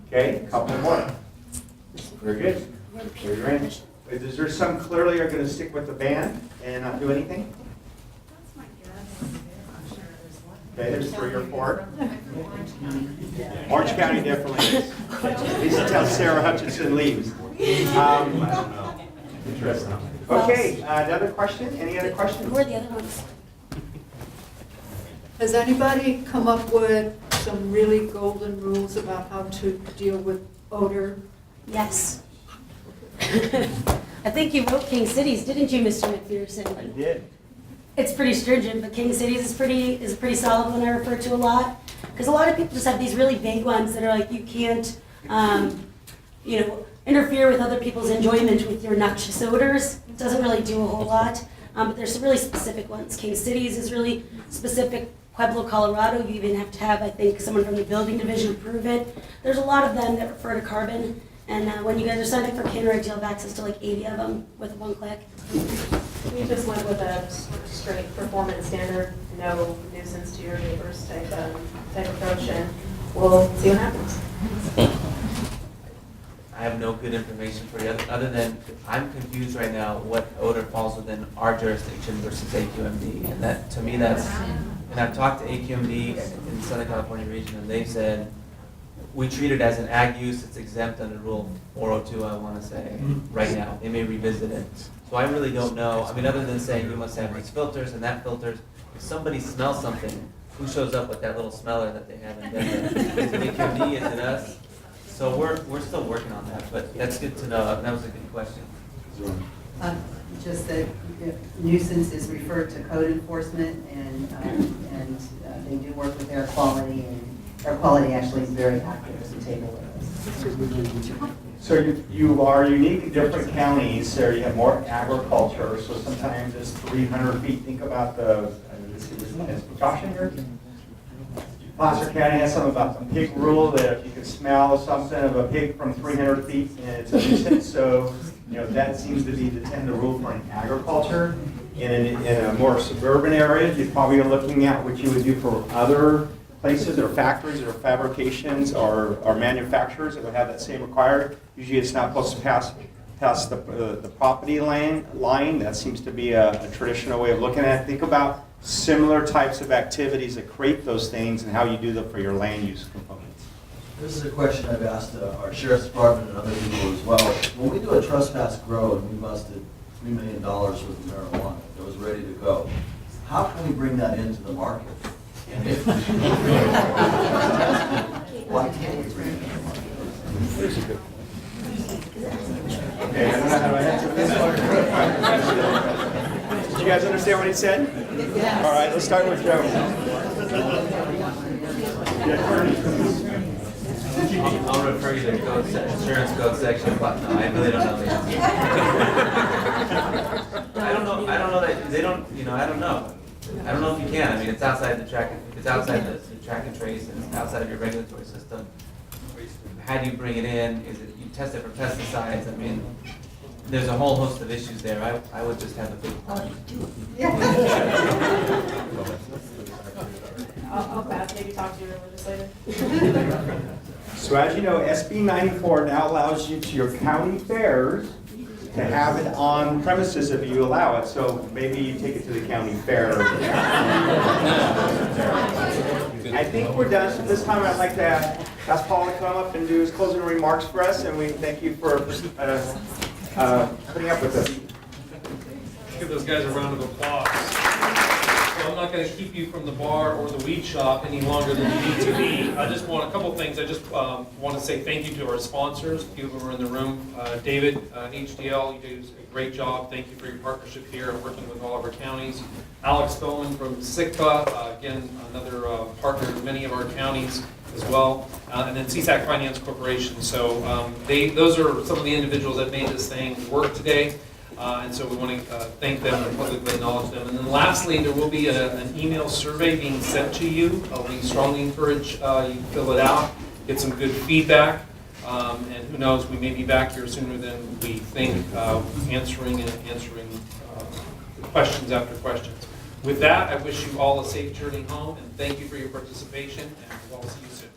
Okay, a couple more. Very good. Raise your hand. Is there some clearly are going to stick with the ban and not do anything? That's my guess. I'm sure there's one. Okay, there's 3 or 4. Orange County definitely is. At least until Sarah Hutchinson leaves. Interesting. Okay, another question? Any other questions? Who are the other ones? Has anybody come up with some really golden rules about how to deal with odor? Yes. I think you wrote King Cities, didn't you, Mr. McPherson? I did. It's pretty stringent, but King Cities is a pretty solid one I refer to a lot. Because a lot of people just have these really vague ones that are like, you can't, interfere with other people's enjoyment with your noxious odors. It doesn't really do a whole lot. But there's some really specific ones. King Cities is really specific. Pueblo, Colorado, you even have to have, I think, someone from the building division approve it. There's a lot of them that refer to carbon. And when you guys are signed up for CannaRegs, you'll have access to like 80 of them with one click. We just went with a straight performance standard, no nuisance to your neighbors type approach, and we'll see what happens. I have no good information for you, other than I'm confused right now what odor falls within our jurisdiction versus AQMD. And that, to me, that's, and I've talked to AQMD in the Southern California region, and they've said, we treat it as an ag use, it's exempt under Rule 402, I want to say, right now. They may revisit it. So I really don't know. I mean, other than saying you must have these filters and that filters, if somebody smells something, who shows up with that little smeller that they have in Denver? Is it AQMD, is it us? So we're still working on that, but that's good to know. That was a good question. Just that nuisance is referred to code enforcement, and they do work with air quality Air quality actually is very accurate as a table with us. So you are unique in different counties, so you have more agriculture, so sometimes it's 300 feet. Think about this one is precaution here. Placer County has something about the pig rule, that if you can smell something of a pig from 300 feet, and it's a nuisance, so that seems to be the rule for an agriculture. In a more suburban area, you probably are looking at what you would do for other places or factories or fabrications or manufacturers that would have that same required. Usually it's not supposed to pass the property line. That seems to be a traditional way of looking at it. Think about similar types of activities that create those things and how you do them for your land use components. This is a question I've asked our sheriff's department and other people as well. When we do a trespass grow and we busted $3 million worth of marijuana that was ready to go, how can we bring that into the market? And if why can't we bring it into the market? Okay, I don't know how to answer this one. Did you guys understand what he said? All right, let's start with Joe. I'll refer you to insurance code section, but no, I really don't know the answer. I don't know that they don't. I don't know. I don't know if you can. I mean, it's outside the track. It's outside the track and trace, and it's outside of your regulatory system. How do you bring it in? Is it you test it for pesticides? I mean, there's a whole host of issues there. I would just have a big party. I'll maybe talk to your legislator. So as you know, SB 94 now allows you to your county fairs to have it on premises if you allow it. So maybe you take it to the county fair. I think we're done. So this time I'd like to ask Paul to come up and do his closing remarks for us, and we thank you for putting up with us. Give those guys a round of applause. So I'm not going to keep you from the bar or the weed shop any longer than you need to be. I just want a couple of things. I just want to say thank you to our sponsors. A few of them are in the room. David, HDL, you do a great job. Thank you for your partnership here and working with all of our counties. Alex Spellman from SICPA, again, another partner in many of our counties as well. And then CSAC Finance Corporation. So those are some of the individuals that made this thing work today. And so we want to thank them and publicly acknowledge them. And then lastly, there will be an email survey being sent to you. We strongly encourage you to fill it out, get some good feedback. And who knows, we may be back here sooner than we think, answering questions after questions. With that, I wish you all a safe journey home, and thank you for your participation, and we'll see you soon.